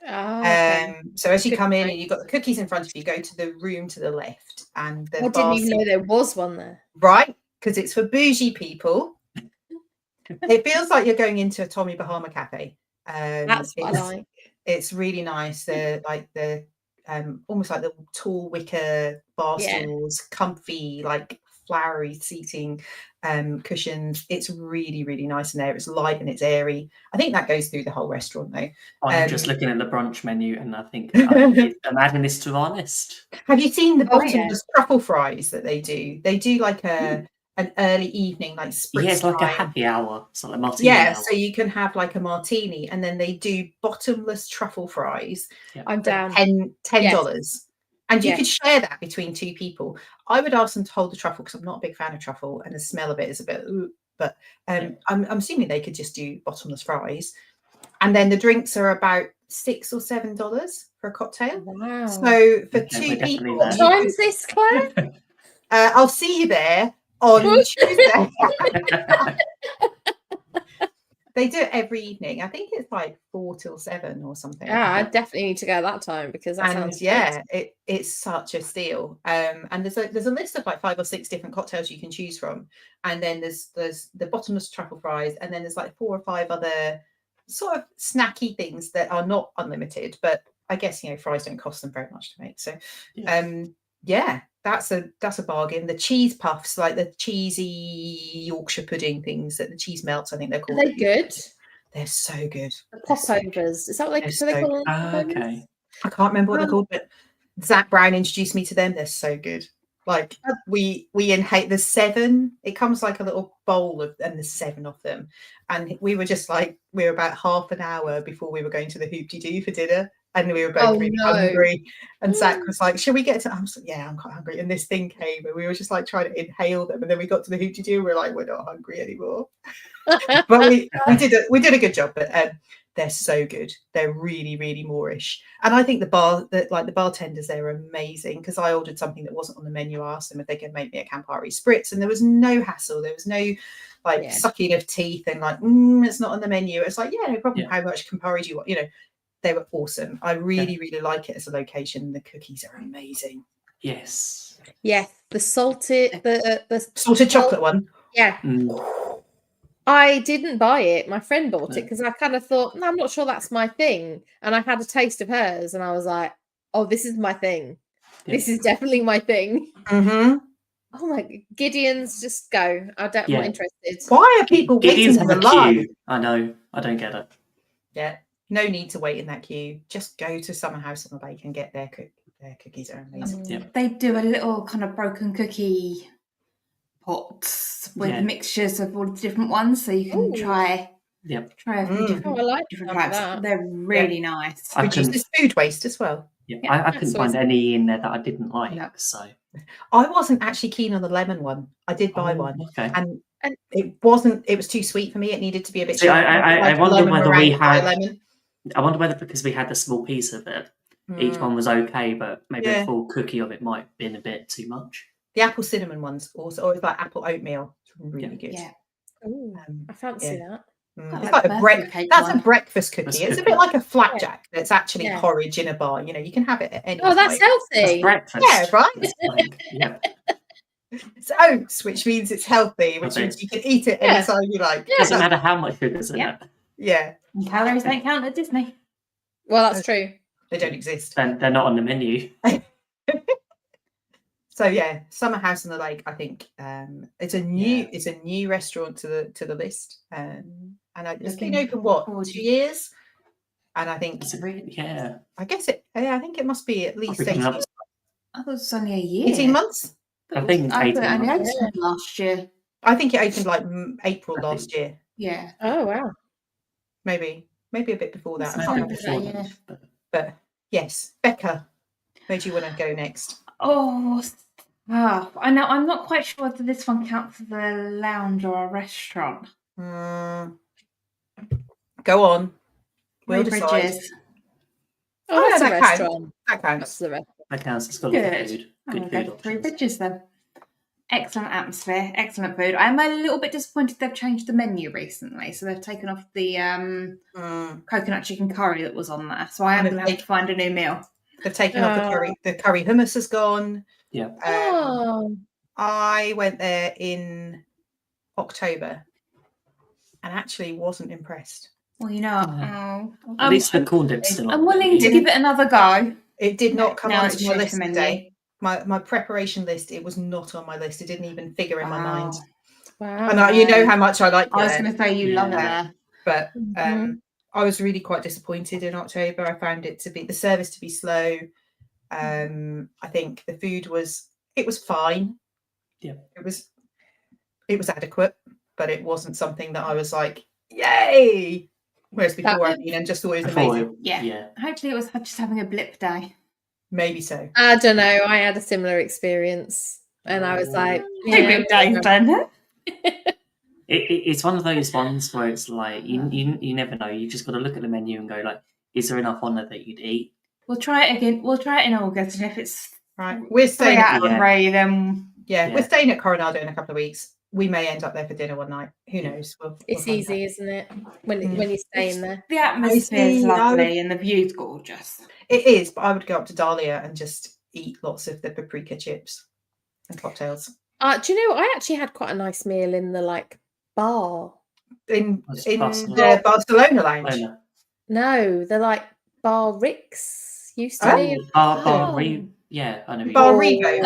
Okay. So as you come in and you've got the cookies in front of you, go to the room to the left, and the I didn't even know there was one there. Right, because it's for bougie people. It feels like you're going into a Tommy Bahama cafe. That's what I like. It's really nice. They're like almost like the tall wicker bar stools, comfy, like flowery seating, cushions. It's really, really nice in there. It's light and it's airy. I think that goes through the whole restaurant though. I'm just looking at the brunch menu and I think I'm adding this to our list. Have you seen the bottomless truffle fries that they do? They do like an early evening, like spritz. Yeah, it's like a happy hour. It's like a martini hour. So you can have like a martini, and then they do bottomless truffle fries. Yeah. I'm down. $10. And you could share that between two people. I would ask them to hold the truffle because I'm not a big fan of truffle, and the smell of it is a bit. But I'm assuming they could just do bottomless fries, and then the drinks are about $6 or $7 for a cocktail. Wow! So for two people, what time's this, Claire? I'll see you there on Tuesday. They do it every evening. I think it's like 4 till 7 or something. Yeah, I definitely need to go that time because that sounds good. It's such a steal. And there's a list of like 5 or 6 different cocktails you can choose from. And then there's the bottomless truffle fries, and then there's like 4 or 5 other sort of snacky things that are not unlimited, but I guess fries don't cost them very much to make. So that's a bargain. The cheese puffs, like the cheesy Yorkshire pudding things that the cheese melts, I think they're called. Are they good? They're so good. The popovers. Is that what they call them? Okay. I can't remember what they're called, but Zach Brown introduced me to them. They're so good. Like we inhale the 7. It comes like a little bowl and there's 7 of them. And we were just like, we were about half an hour before we were going to the Hoop-de-Doo for dinner. And we were both really hungry. And Zach was like, "Shall we get to?" I was like, "Yeah, I'm quite hungry." And this thing came, and we were just like trying to inhale them. And then we got to the Hoop-de-Doo, and we're like, "We're not hungry anymore." But we did a good job. But they're so good. They're really, really Moorish. And I think the bartenders there are amazing because I ordered something that wasn't on the menu. I asked them if they could make me a Campari spritz, and there was no hassle. There was no sucking of teeth and like it's not on the menu. It's like no problem. How much Campari do you want? They were awesome. I really, really like it as a location. The cookies are amazing. Yes. Yeah, the salted chocolate one. Yeah. I didn't buy it. My friend bought it because I kind of thought, no, I'm not sure that's my thing. And I had a taste of hers, and I was like, oh, this is my thing. Yeah. This is definitely my thing. Mm-hmm. Oh my, Gideon's, just go. I'm not interested. Why are people waiting in the line? I know. I don't get it. Yeah. No need to wait in that queue. Just go to Summer House on the Lake and get their cookies are amazing. They do a little kind of broken cookie pots with mixtures of all the different ones, so you can try a few different types. They're really nice. Reduces food waste as well. I couldn't find any in there that I didn't like. So I wasn't actually keen on the lemon one. I did buy one, and it was too sweet for me. It needed to be a bit. I wonder whether we had lemon. I wonder whether because we had the small piece of it, each one was okay, but maybe a full cookie of it might have been a bit too much. The apple cinnamon ones also, or it's like apple oatmeal. It's really good. Yeah. I fancy that. It's like a breakfast. That's a breakfast cookie. It's a bit like a flapjack that's actually porridge in a bar. You can have it at any time. Oh, that's healthy. That's breakfast. Yeah, right. It's oats, which means it's healthy, which means you can eat it anytime you like. It doesn't matter how much sugar's in it. Yeah. And calories don't count at Disney. Well, that's true. They don't exist. They're not on the menu. So yeah, Summer House on the Lake. I think it's a new restaurant to the list, and it's been open 2 years, and I think it's really I guess it. Yeah, I think it must be at least 18 months. I thought it was only a year. 18 months. I think it only opened last year. I think it opened like April last year. Yeah. Oh wow. Maybe a bit before that. But yes, Becca, where do you want to go next? I know. I'm not quite sure whether this one counts as a lounge or a restaurant. Go on. Great Bridges. Oh, that's a restaurant. That counts. That counts. It's got good food. Good food. Great Bridges then. Excellent atmosphere, excellent food. I'm a little bit disappointed they've changed the menu recently, so they've taken off the coconut chicken curry that was on there. So I am going to have to find a new meal. They've taken off the curry. The curry hummus has gone. Yeah. I went there in October and actually wasn't impressed. Well, at least the corn dip's still on. I'm willing to give it another go. It did not come onto my list today. My preparation list, it was not on my list. It didn't even figure in my mind. Wow. And you know how much I like it. I was going to say you love it there. But I was really quite disappointed in October. I found the service to be slow. I think the food was fine. Yeah. It was adequate, but it wasn't something that I was like, yay! Whereas before I've been and just thought it was amazing. Yeah. Hopefully it was just having a blip day. Maybe so. I don't know. I had a similar experience, and I was like, blip days, then. It's one of those ones where it's like you never know. You just got to look at the menu and go like, is there enough on it that you'd eat? We'll try it again. We'll try it in August, and if it's right, we're staying at then we're staying at Coronado in a couple of weeks. We may end up there for dinner one night. Who knows? It's easy, isn't it? When you're staying there, the atmosphere is lovely and the view's gorgeous. It is, but I would go up to Dahlia and just eat lots of the paprika chips and cocktails. Do you know? I actually had quite a nice meal in the bar in the Barcelona lounge. No, the Bar Ricks used to be. Bar Yeah, I know. Bar Revo.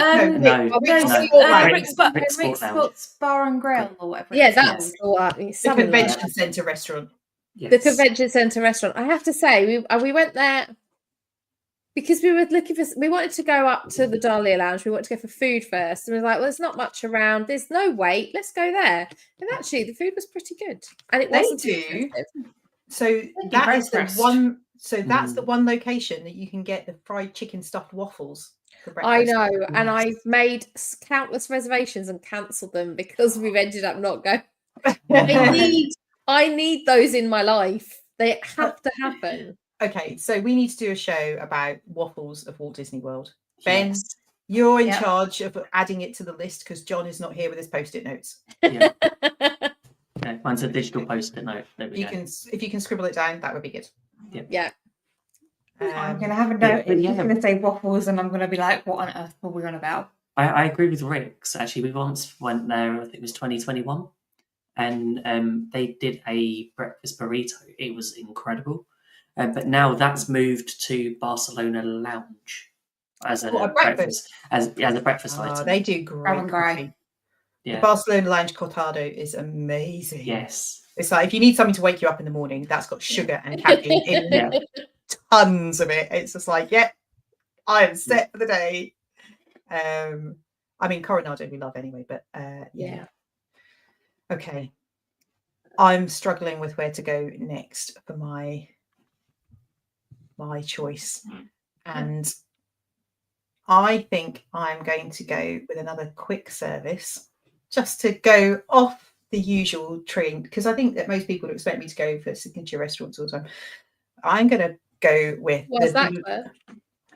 Rick's Sports Bar and Grill or whatever. Yeah, that's the convention centre restaurant. Yes. The convention centre restaurant. I have to say, we went there because we were looking for. We wanted to go up to the Dahlia Lounge. We wanted to go for food first, and we were like, "Well, there's not much around. There's no wait. Let's go there." And actually, the food was pretty good, and it wasn't too expensive. So that is the one. So that's the one location that you can get the fried chicken stuffed waffles for breakfast. I know, and I've made countless reservations and cancelled them because we've ended up not going. I need those in my life. They have to happen. Okay, so we need to do a show about waffles of Walt Disney World. Ben, you're in charge of adding it to the list because John is not here with his post-it notes. Yeah. Okay, mine's a digital post-it note. There we go. If you can scribble it down, that would be good. Yeah. I'm going to have a note. You're going to say waffles, and I'm going to be like, what on earth are we on about? I agree with Rick's. Actually, we once went there, I think it was 2021, and they did a breakfast burrito. It was incredible. But now that's moved to Barcelona Lounge as a breakfast item. They do great coffee. Yeah. The Barcelona Lounge Cortado is amazing. Yes. It's like if you need something to wake you up in the morning, that's got sugar and caffeine in tons of it. It's just like, I am set for the day. I mean, Coronado we love anyway, but Okay. I'm struggling with where to go next for my choice. And I think I'm going to go with another quick service just to go off the usual train, because I think that most people would expect me to go for signature restaurants all the time. I'm going to go with... What's that, Claire?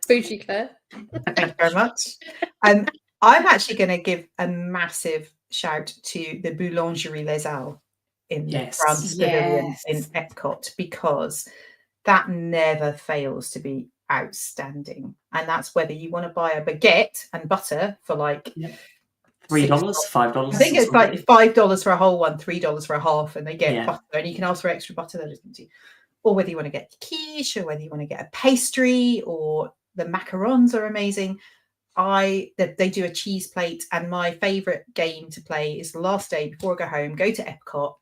Bougie Claire. Thank you very much. I'm actually going to give a massive shout to the Boulangerie Les Halles in the France Pavilion in Epcot, because that never fails to be outstanding. And that's whether you want to buy a baguette and butter for like $3, $5. I think it's like $5 for a whole one, $3 for a half, and they get butter, and you can ask for extra butter. Or whether you want to get quiche, or whether you want to get a pastry, or the macarons are amazing. They do a cheese plate, and my favorite game to play is the last day before I go home. Go to Epcot,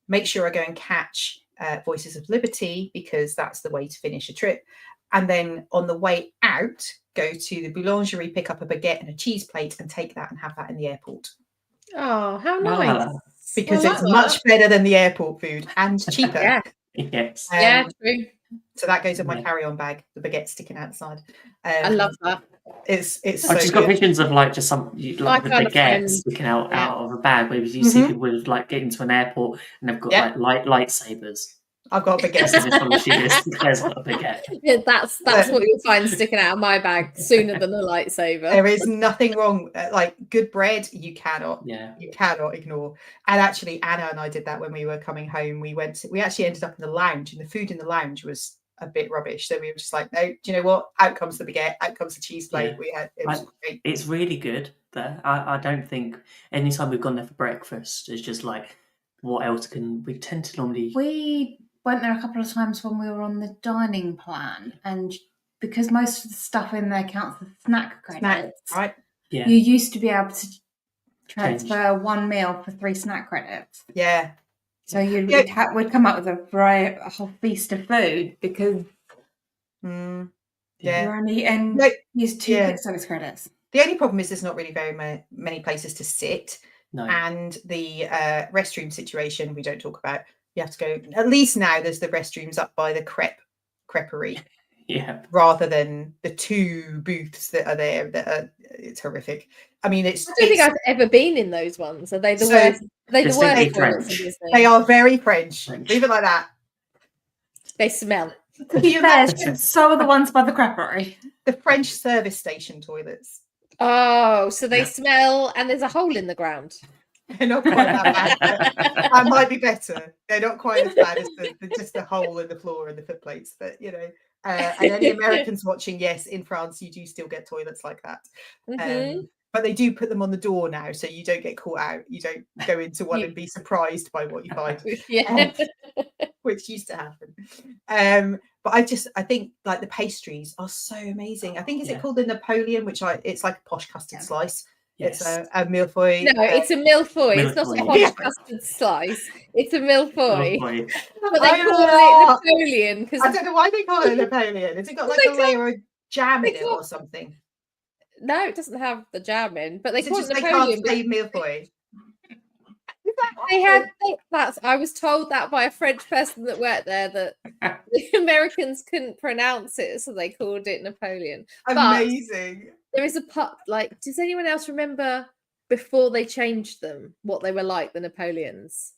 make sure I go and catch Voices of Liberty, because that's the way to finish a trip. And then on the way out, go to the boulangerie, pick up a baguette and a cheese plate, and take that and have that in the airport. Oh, how nice! Because it's much better than the airport food and cheaper. Yes. True. So that goes in my carry-on bag, the baguette sticking outside. I love that. It's I've just got visions of like just some like the baguette sticking out of a bag, where you see people with like get into an airport and they've got like lightsabers. I've got a baguette. Claire's got a baguette. Yeah, that's what you'll find sticking out of my bag sooner than a lightsaber. There is nothing wrong. Like good bread, you cannot ignore. And actually, Anna and I did that when we were coming home. We actually ended up in the lounge, and the food in the lounge was a bit rubbish. So we were just like, no, do you know what? Out comes the baguette, out comes the cheese plate. Great. It's really good there. I don't think anytime we've gone there for breakfast, it's just like, what else can we tend to normally? We went there a couple of times when we were on the dining plan, and because most of the stuff in there counts as snack credits, right? Yeah. You used to be able to transfer one meal for 3 snack credits. Yeah. So we'd come up with a whole feast of food, because you only use 2 quick service credits. The only problem is there's not really very many places to sit. No. And the restroom situation we don't talk about. You have to go, at least now there's the restrooms up by the creperie. Yeah. Rather than the 2 booths that are there it's horrific. I mean, I don't think I've ever been in those ones. Are they the worst? They the worst French. They are very French. Leave it like that. They smell. So are the ones by the creperie. The French service station toilets. Oh, so they smell, and there's a hole in the ground. They're not quite that bad. That might be better. They're not quite as bad as just the hole in the floor and the foot plates. But, and any Americans watching, yes, in France, you do still get toilets like that. But they do put them on the door now, so you don't get caught out. You don't go into one and be surprised by what you find, which used to happen. But I think like the pastries are so amazing. I think, is it called the Napoleon, it's like a posh custard slice. Yes. It's a millefeuille. No, it's a millefeuille. It's not a posh custard slice. It's a millefeuille. But they call it Napoleon because I don't know why they call it Napoleon. Has it got like a layer of jam in it or something? No, it doesn't have the jam in. But they call it Napoleon. They can't say millefeuille. I was told that by a French person that worked there, that the Americans couldn't pronounce it, so they called it Napoleon. Amazing. But there is a part, like, does anyone else remember before they changed them what they were like, the Napoleons?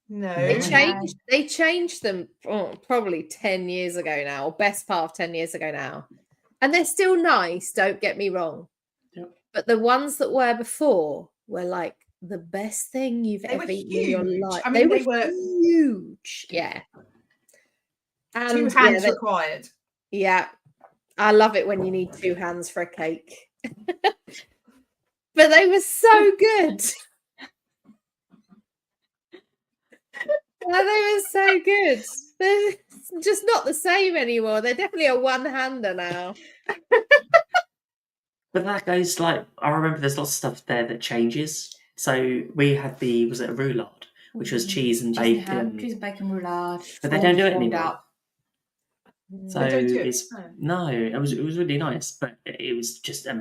No. They changed them probably 10 years ago now, or best part of 10 years ago now. And they're still nice, don't get me wrong. Yep. But the ones that were before were like the best thing you've ever eaten in your life. I mean, they were huge. Yeah. And 2 hands required. Yeah. I love it when you need 2 hands for a cake. But they were so good. They were so good. They're just not the same anymore. They're definitely a one-hander now. But that goes like, I remember there's lots of stuff there that changes. So we had was it a roulade, which was cheese and bacon. Cheese and bacon roulade. But they don't do it anymore. So it was really nice, but it was just I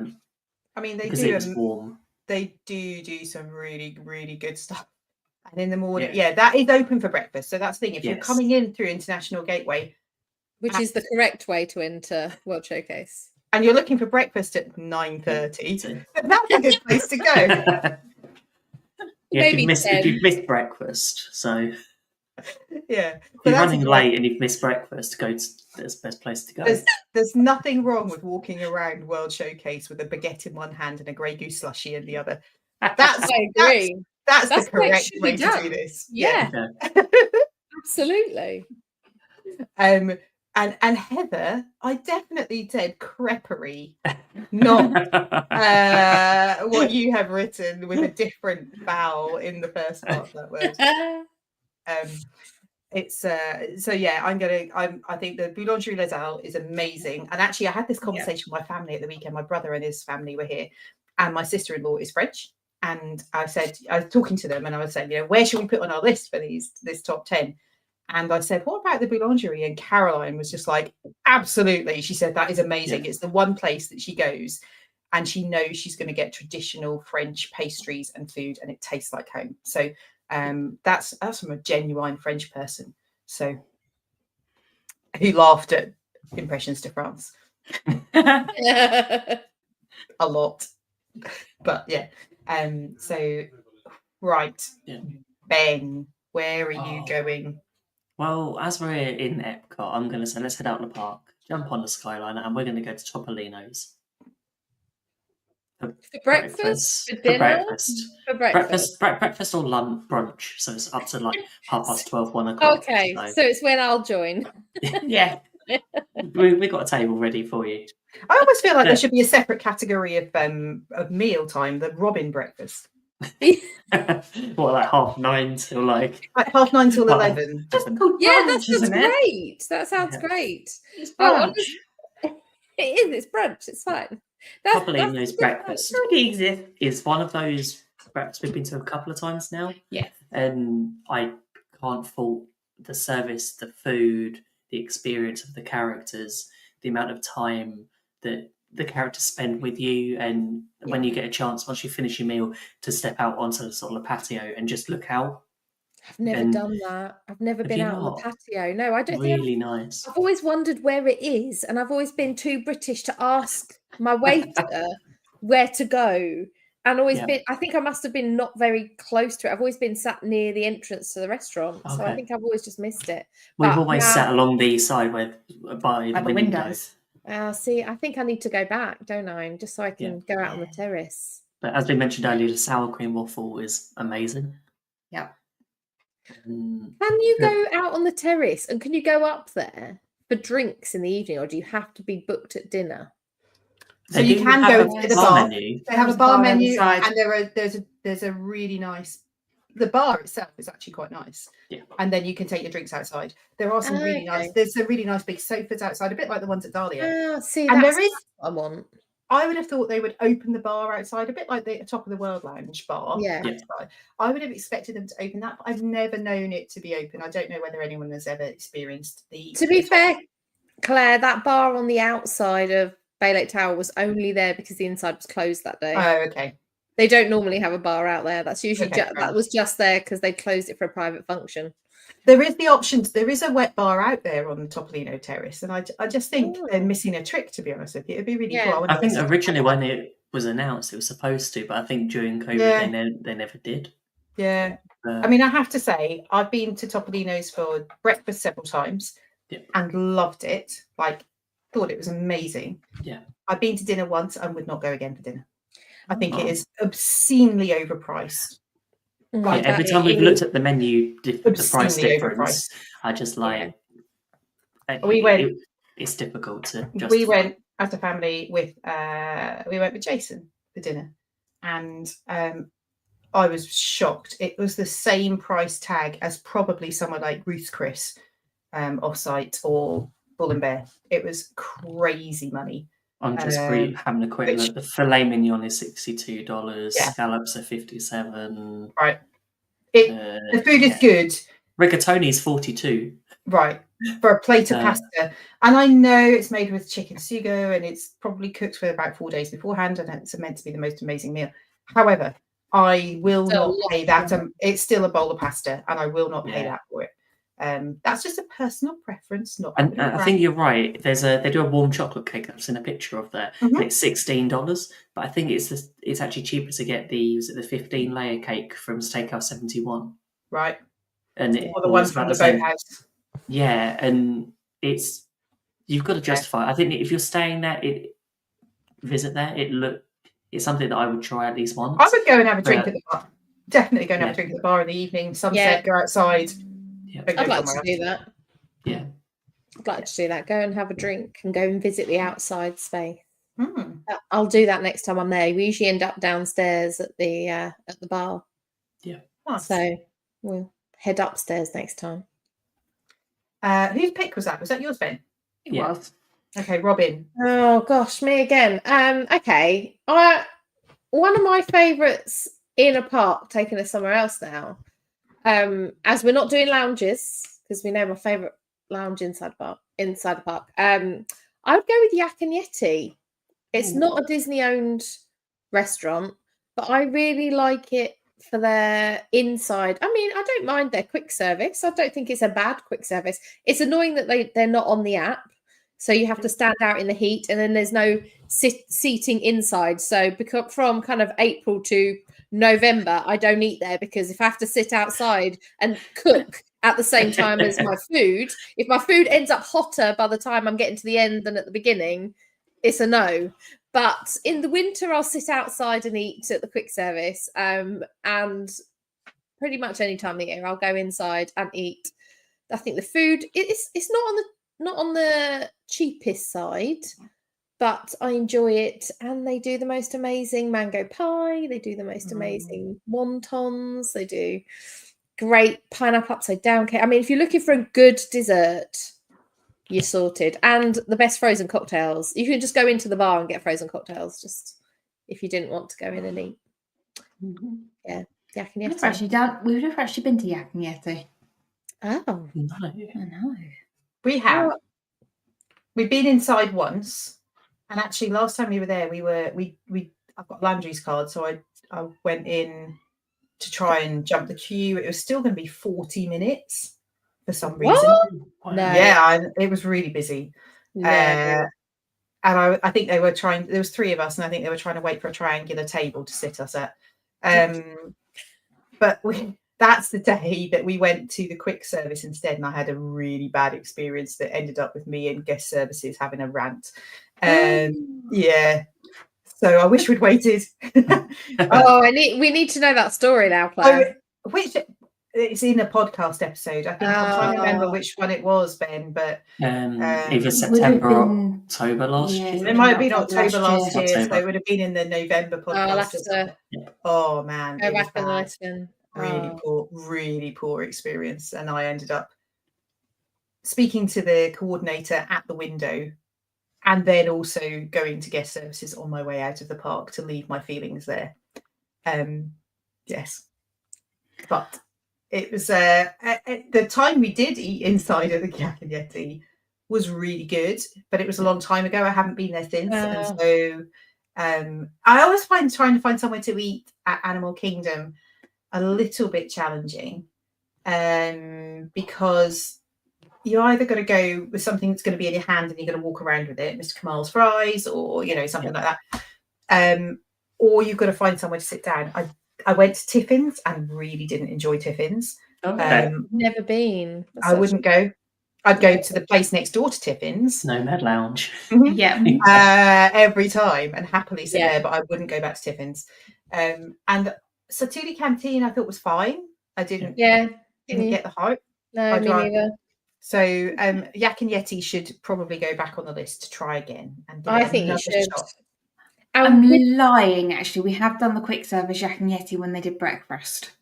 mean, they because do. It was warm. They do some really, really good stuff. And in the morning, that is open for breakfast. So that's the thing. If you're coming in through International Gateway, which is the correct way to enter World Showcase, and you're looking for breakfast at 9:30, that's a good place to go. If you've missed breakfast, so if you're running late and you've missed breakfast, that's the best place to go. There's nothing wrong with walking around World Showcase with a baguette in one hand and a Grey Goose slushie in the other. I agree. That's the correct way to do this. Yeah. Absolutely. And Heather, I definitely said creperie, not what you have written with a different vowel in the first part of that word. It's so yeah, I think the boulangerie Les Halles is amazing. And actually I had this conversation with my family at the weekend. My brother and his family were here, and my sister-in-law is French. And I was talking to them and I was saying, where should we put on our list for this top 10? And I said, what about the boulangerie? And Caroline was just like, absolutely. She said, that is amazing. It's the one place that she goes and she knows she's going to get traditional French pastries and food, and it tastes like home. So that's from a genuine French person. So who laughed at Impressions de France a lot. But yeah. So right. Ben, where are you going? Well, as we're in Epcot, I'm going to say let's head out in the park, jump on the Skyliner, and we're going to go to Topolino's. For breakfast? For dinner? For breakfast. Breakfast or lunch, brunch. So it's up to like 12:30, 1 o'clock. Okay, so it's when I'll join. Yeah. we got a table ready for you. I almost feel like there should be a separate category of mealtime, the Robin breakfast. What, like 9:30 till like 9:30 till 11? That sounds great. That sounds great. It's brunch. It is. It's brunch. It's fine. Topolino's breakfast is one of those breakfasts we've been to a couple of times now. Yeah, and I can't fault the service, the food, the experience of the characters, the amount of time that the characters spend with you, and when you get a chance, once you finish your meal, to step out onto the sort of the patio and just look out. I've never done that. I've never been out on the patio. No, I don't. Really nice. I've always wondered where it is, and I've always been too British to ask my waiter where to go. And always been. I think I must have been not very close to it. I've always been sat near the entrance to the restaurant, so I think I've always just missed it. We've always sat along the side by the windows. See, I think I need to go back, don't I? Just so I can go out on the terrace. But as we mentioned earlier, the sour cream waffle is amazing. Yeah. Can you go out on the terrace, and can you go up there for drinks in the evening, or do you have to be booked at dinner? So you can go to the bar. Menu. They have a bar menu, and there's a really nice. The bar itself is actually quite nice. Yeah. And then you can take your drinks outside. There are some really nice. There's some really nice big sofas outside, a bit like the ones at Dahlia. See, and there is what I want. I would have thought they would open the bar outside, a bit like the Top of the World Lounge bar. Yeah. Outside. I would have expected them to open that, but I've never known it to be open. I don't know whether anyone has ever experienced the. To be fair, Claire, that bar on the outside of Bay Lake Tower was only there because the inside was closed that day. Oh, okay. They don't normally have a bar out there. That's usually that was just there because they closed it for a private function. There is the options. There is a wet bar out there on the Topolino Terrace, and I just think they're missing a trick. To be honest with you, it'd be really cool. I think originally when it was announced, it was supposed to, but I think during COVID they never did. Yeah, I mean, I have to say, I've been to Topolino's for breakfast several times and loved it. Like, thought it was amazing. Yeah, I've been to dinner once and would not go again for dinner. I think it is obscenely overpriced. Like every time we've looked at the menu, the price difference, I just like. It's difficult to justify. We went as a family with Jason for dinner, and I was shocked. It was the same price tag as probably somewhere like Ruth's Chris, Offsite or Bull and Bear. It was crazy money. I'm just having a quick look. The filet mignon is $62. Scallops are $57. Right. The food is good. Rigatoni is $42. Right. For a plate of pasta. And I know it's made with chicken sugo and it's probably cooked for about 4 days beforehand, and it's meant to be the most amazing meal. However, I will not pay that. It's still a bowl of pasta, and I will not pay that for it. That's just a personal preference, not. And I think you're right. They do a warm chocolate cake that's in a picture of there. Mm-hmm. It's $16, but I think it's actually cheaper to get the 15 layer cake from Steakhouse 71. Right. And or the ones from the Boathouse. Yeah, and you've got to justify. I think if you're staying there, visit there. It's something that I would try at least once. I would go and have a drink at the bar. definitely go and have a drink at the bar in the evening, sunset, go outside. I'd like to do that. Yeah. I'd like to do that. Go and have a drink and go and visit the outside space. I'll do that next time I'm there. We usually end up downstairs at the bar. Yeah. Nice. So we'll head upstairs next time. Whose pick was that? Was that yours, Ben? It was. Okay, Robin. Oh gosh, me again. Okay. One of my favourites in a park, taking us somewhere else now. As we're not doing lounges, because we know my favourite lounge inside the park. I would go with Yak and Yeti. It's not a Disney-owned restaurant, but I really like it for their inside. I mean, I don't mind their quick service. I don't think it's a bad quick service. It's annoying that they're not on the app, so you have to stand out in the heat, and then there's no seating inside. So from kind of April to November, I don't eat there, because if I have to sit outside and cook at the same time as my food, if my food ends up hotter by the time I'm getting to the end than at the beginning, it's a no. But in the winter, I'll sit outside and eat at the quick service. And pretty much any time of the year, I'll go inside and eat. I think the food it's not on the cheapest side, but I enjoy it. And they do the most amazing mango pie. They do the most amazing wontons. They do great pineapple upside down cake. I mean, if you're looking for a good dessert, you're sorted. And the best frozen cocktails. You can just go into the bar and get frozen cocktails, just if you didn't want to go in and eat. Yeah, Yak and Yeti. We've never actually been to Yak and Yeti. Oh, No. I know. We have. We've been inside once, and actually last time we were there, I've got Landry's card, so I went in to try and jump the queue. It was still going to be 40 minutes for some reason. No. Yeah, it was really busy. No. And I think they were trying. There was 3 of us, and I think they were trying to wait for a triangular table to sit us at. But that's the day that we went to the quick service instead, and I had a really bad experience that ended up with me and guest services having a rant. Yeah. So I wish we'd waited. We need to know that story now, Claire. It's in a podcast episode. I think I'm trying to remember which one it was, Ben, but either September or October last year. It might have been October last year, so it would have been in the November podcast. Oh man, go back and listen. Really poor experience, and I ended up speaking to the coordinator at the window, and then also going to guest services on my way out of the park to leave my feelings there. Yes, but it was the time we did eat inside of the Yak and Yeti was really good, but it was a long time ago. I haven't been there since, and so I always find trying to find somewhere to eat at Animal Kingdom a little bit challenging, because you're either going to go with something that's going to be in your hand and you're going to walk around with it, Mr. Kamal's fries, or something like that, or you've got to find somewhere to sit down. I went to Tiffin's and really didn't enjoy Tiffin's. Never been. I wouldn't go. I'd go to the place next door to Tiffin's, Nomad Lounge. Yeah, every time, and happily sit there, but I wouldn't go back to Tiffin's. And Satuli Canteen I thought was fine. I didn't get the hype. No, me neither. So Yak and Yeti should probably go back on the list to try again. And I think you should. Shot. I'm lying, actually. We have done the quick service Yak and Yeti when they did breakfast.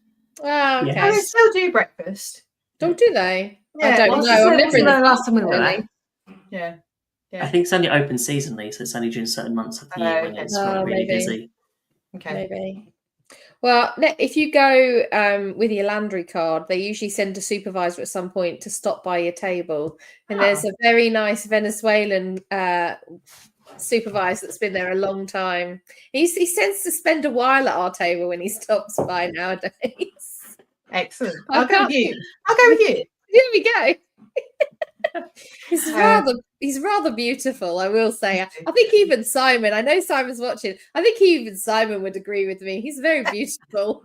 Oh, okay. Oh, they still do breakfast. Don't do they? Yeah, I don't know. I've never been the last time we were there. Yeah. I think it's only open seasonally, so it's only during certain months of the year when it's really busy. Okay. Maybe. Well, if you go with your Landry card, they usually send a supervisor at some point to stop by your table. And there's a very nice Venezuelan supervisor that's been there a long time. He tends to spend a while at our table when he stops by nowadays. Excellent. I'll go with you. Here we go. He's rather beautiful, I will say. I think even Simon, I know Simon's watching, I think even Simon would agree with me. He's very beautiful.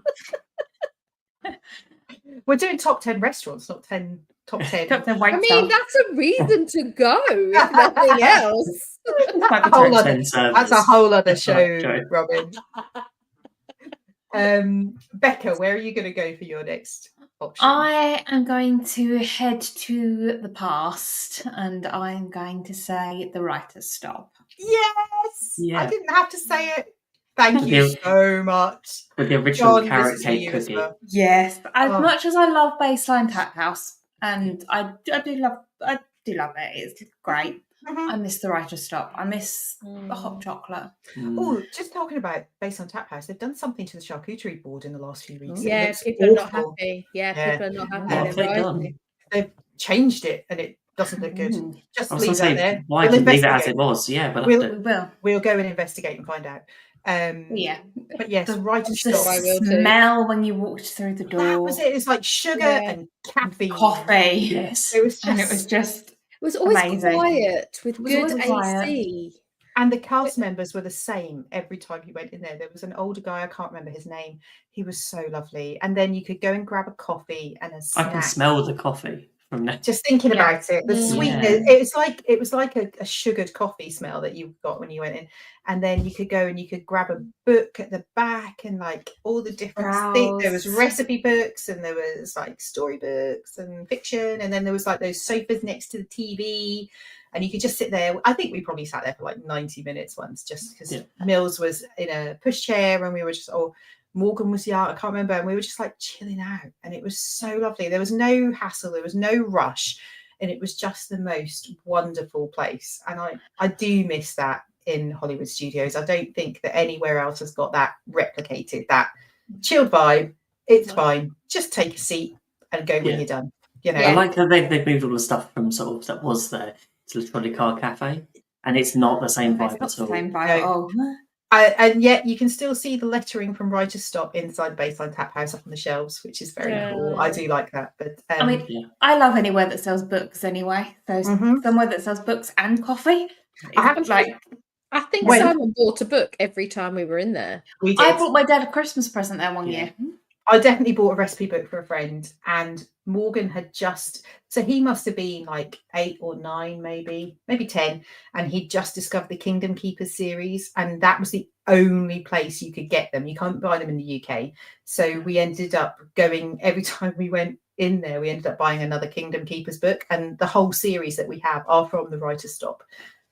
We're doing top 10 restaurants, not top 10. Top 10 I mean, that's a reason to go, if nothing else. That's a whole other show, Robin. Becca, where are you going to go for your next option? I am going to head to the past, and I'm going to say the writer's stop. Yes! Yeah. I didn't have to say it. Thank you so much. With the original carrot cake cookie. Well. Yes, as much as I love Baseline Tap House, and I do love it. It's great. I miss the writer's stop. I miss the hot chocolate. Oh, just talking about Baseline Tap House, they've done something to the charcuterie board in the last few weeks. Yeah, people are not happy. People are not happy. They've changed it, and it doesn't look good. Just leave that there. Why leave it as it was? Yeah, but we'll go and investigate and find out. But yes, the writer's stop. The smell when you walked through the door. That was it. It's like sugar and caffeine. Coffee. Yes. It was always amazing. Quiet with good AC. And the cast members were the same every time you went in there. There was an older guy, I can't remember his name. He was so lovely. And then you could go and grab a coffee and a snack. I can smell the coffee from there. Just thinking about it, the sweetness. It was like a sugared coffee smell that you got when you went in. And then you could go and you could grab a book at the back and like all the different things. There was recipe books and there was like storybooks and fiction. And then there was like those sofas next to the TV. And you could just sit there. I think we probably sat there for like 90 minutes once, just because Mills was in a pushchair and we were just, Morgan was young, I can't remember. And we were just like chilling out. And it was so lovely. There was no hassle. There was no rush. And it was just the most wonderful place. And I do miss that in Hollywood studios. I don't think that anywhere else has got that replicated, that chilled vibe. It's fine. Just take a seat and go when you're done. You know, I like how they've moved all the stuff from sort of that was there to the Trolley Car Cafe, and it's not the same vibe at all. Same vibe at all. And yet you can still see the lettering from Writer's Stop inside the Baseline Tap House up on the shelves, which is very cool. I do like that. But I love anywhere that sells books anyway. So somewhere that sells books and coffee. I think Simon bought a book every time we were in there. I bought my dad a Christmas present there one year. I definitely bought a recipe book for a friend, and Morgan had so he must have been like 8 or 9, maybe 10, and he'd just discovered the Kingdom Keepers series, and that was the only place you could get them. You can't buy them in the UK. So we ended up going, every time we went in there, we ended up buying another Kingdom Keepers book, and the whole series that we have are from the Writer's Stop.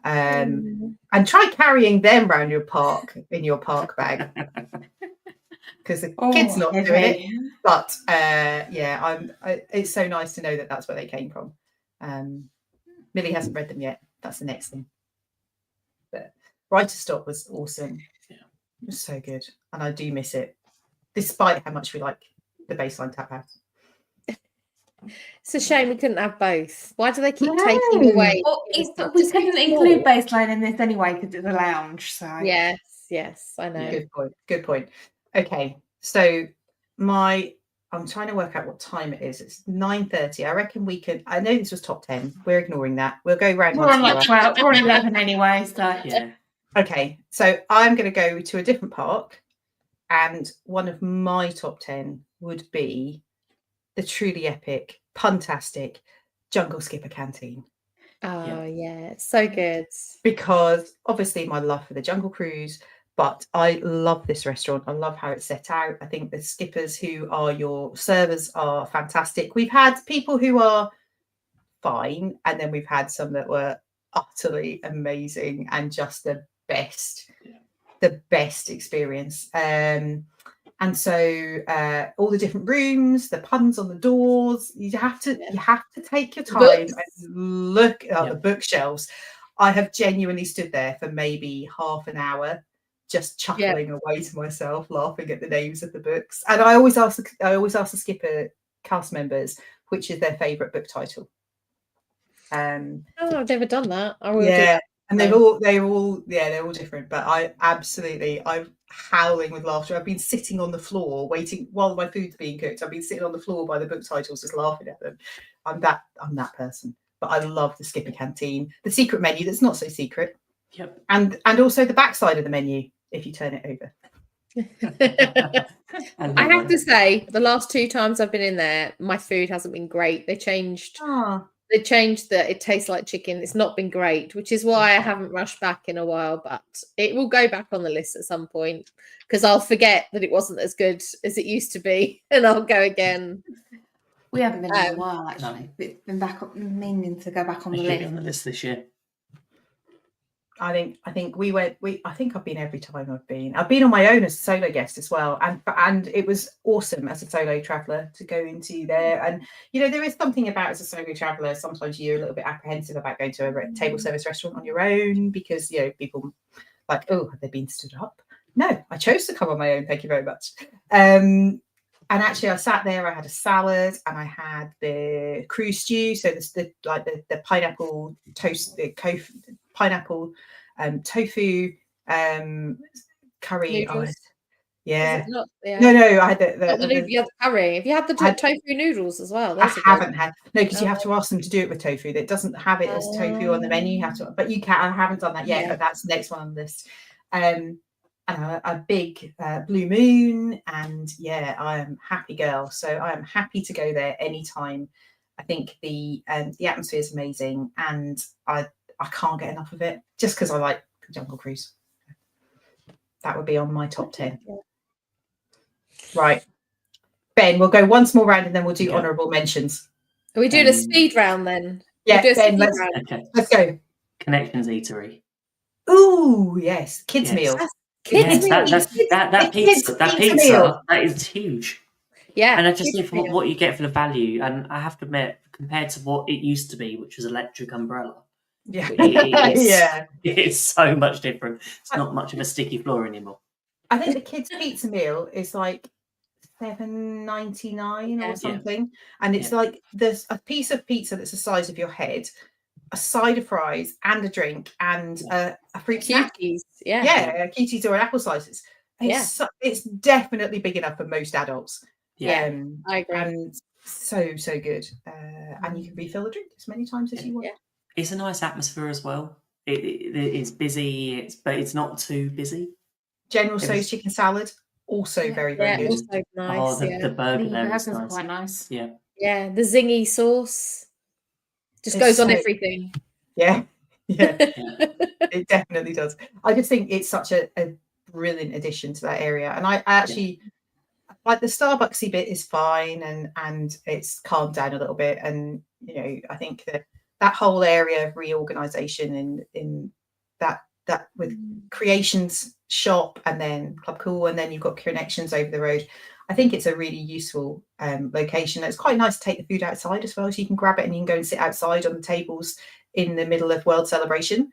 And try carrying them around your park in your park bag. Because the kids not doing it, but it's so nice to know that that's where they came from. Millie hasn't read them yet. That's the next thing. But Writer's Stop was awesome. It was so good, and I do miss it, despite how much we like the Baseline Tap House. It's a shame we couldn't have both. Why do they keep taking away? Well, we couldn't include Baseline in this anyway because it's a lounge. So yes, I know. Good point. Okay, so I'm trying to work out what time it is. It's 9:30. I reckon we can. I know this was top 10. We're ignoring that. We'll go round. We're on like 12 or 11 anyway. So Okay, so I'm going to go to a different park, and one of my top 10 would be the truly epic, puntastic Jungle Skipper Canteen. Oh yeah, it's so good. Because obviously my love for the Jungle Cruise. But I love this restaurant. I love how it's set out. I think the skippers who are your servers are fantastic. We've had people who are fine, and then we've had some that were utterly amazing and just the best experience. And so all the different rooms, the puns on the doors, you have to take your time and look at the bookshelves. I have genuinely stood there for maybe half an hour, just chuckling away to myself, laughing at the names of the books. And I always ask the skipper cast members which is their favourite book title. I've never done that. And they're all different. But I'm howling with laughter. I've been sitting on the floor waiting while my food's being cooked. I've been sitting on the floor by the book titles, just laughing at them. I'm that person. But I love the skipper canteen, the secret menu that's not so secret. Yep. And also the backside of the menu if you turn it over. I have to say, the last 2 times I've been in there, my food hasn't been great. They changed They changed that it tastes like chicken. It's not been great, which is why I haven't rushed back in a while, but it will go back on the list at some point because I'll forget that it wasn't as good as it used to be and I'll go again. We haven't been in a while, actually. It's been back up, meaning to go back on the list. On the list this year. I think I think I've been every time I've been. I've been on my own as a solo guest as well, and it was awesome as a solo traveller to go into there. And there is something about as a solo traveller. Sometimes you're a little bit apprehensive about going to a table service restaurant on your own because people like, oh, have they been stood up? No, I chose to come on my own. Thank you very much. And actually, I sat there. I had a salad and I had the cruise stew. So the pineapple toast, the pineapple tofu curry. No, I had the curry. Have you had the tofu noodles as well? I haven't had because you have to ask them to do it with tofu. That doesn't have it as tofu on the menu. You have to, but you can. I haven't done that yet, but that's the next one on the list. And a big blue moon, and I am happy girl. So I am happy to go there anytime. I think the atmosphere is amazing, and I can't get enough of it just because I like Jungle Cruise. That would be on my top 10. Right, Ben, we'll go one more round and then we'll do honourable mentions. Are we doing a speed round then? Yeah, Ben, let's go. Connections Eatery. Ooh, yes, kids meal. That pizza that is huge. Yeah, and I just think for what you get for the value, and I have to admit, compared to what it used to be, which was electric umbrella, it's so much different. It's not much of a sticky floor anymore. I think the kids' pizza meal is like $7.99 or something, and it's like there's a piece of pizza that's the size of your head, a side of fries and a drink and a fruit snack. Cuties or apple slices. It's definitely big enough for most adults. I agree. And so good. And you can refill the drink as many times as you want. It's a nice atmosphere as well. It's busy, but it's not too busy. General Tso's chicken salad, also very good. Also nice. The burger there is nice. Quite nice. Yeah, the zingy sauce just goes on everything. Yeah. It definitely does. I just think it's such a brilliant addition to that area, and I actually like the Starbucksy bit is fine, and it's calmed down a little bit, and I think that whole area of reorganization in that with Creations shop and then Club Cool, and then you've got Connections over the road. I think it's a really useful location. It's quite nice to take the food outside as well, so you can grab it and you can go and sit outside on the tables in the middle of World Celebration.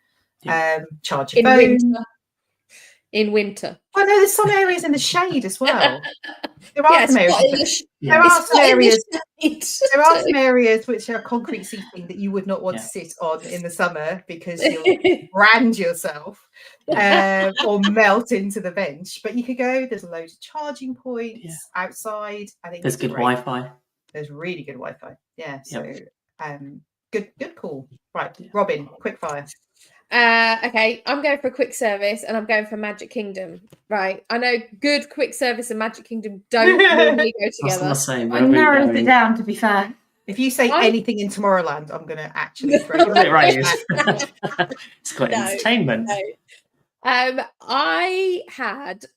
Charge your phone. In winter. Well, no, there's some areas in the shade as well. There are some areas. There are some areas which are concrete seating that you would not want to sit on in the summer because you'll brand yourself or melt into the bench. But you could go. There's loads of charging points outside. I think there's good Wi-Fi. There's really good Wi-Fi. Yeah. So good call. Right, Robin, quick fire. Okay, I'm going for a quick service and I'm going for Magic Kingdom. Right, I know good quick service and Magic Kingdom don't normally go together. I narrowed it down, to be fair. If you say anything in Tomorrowland, I'm going to actually throw it right. It's quite entertainment. No.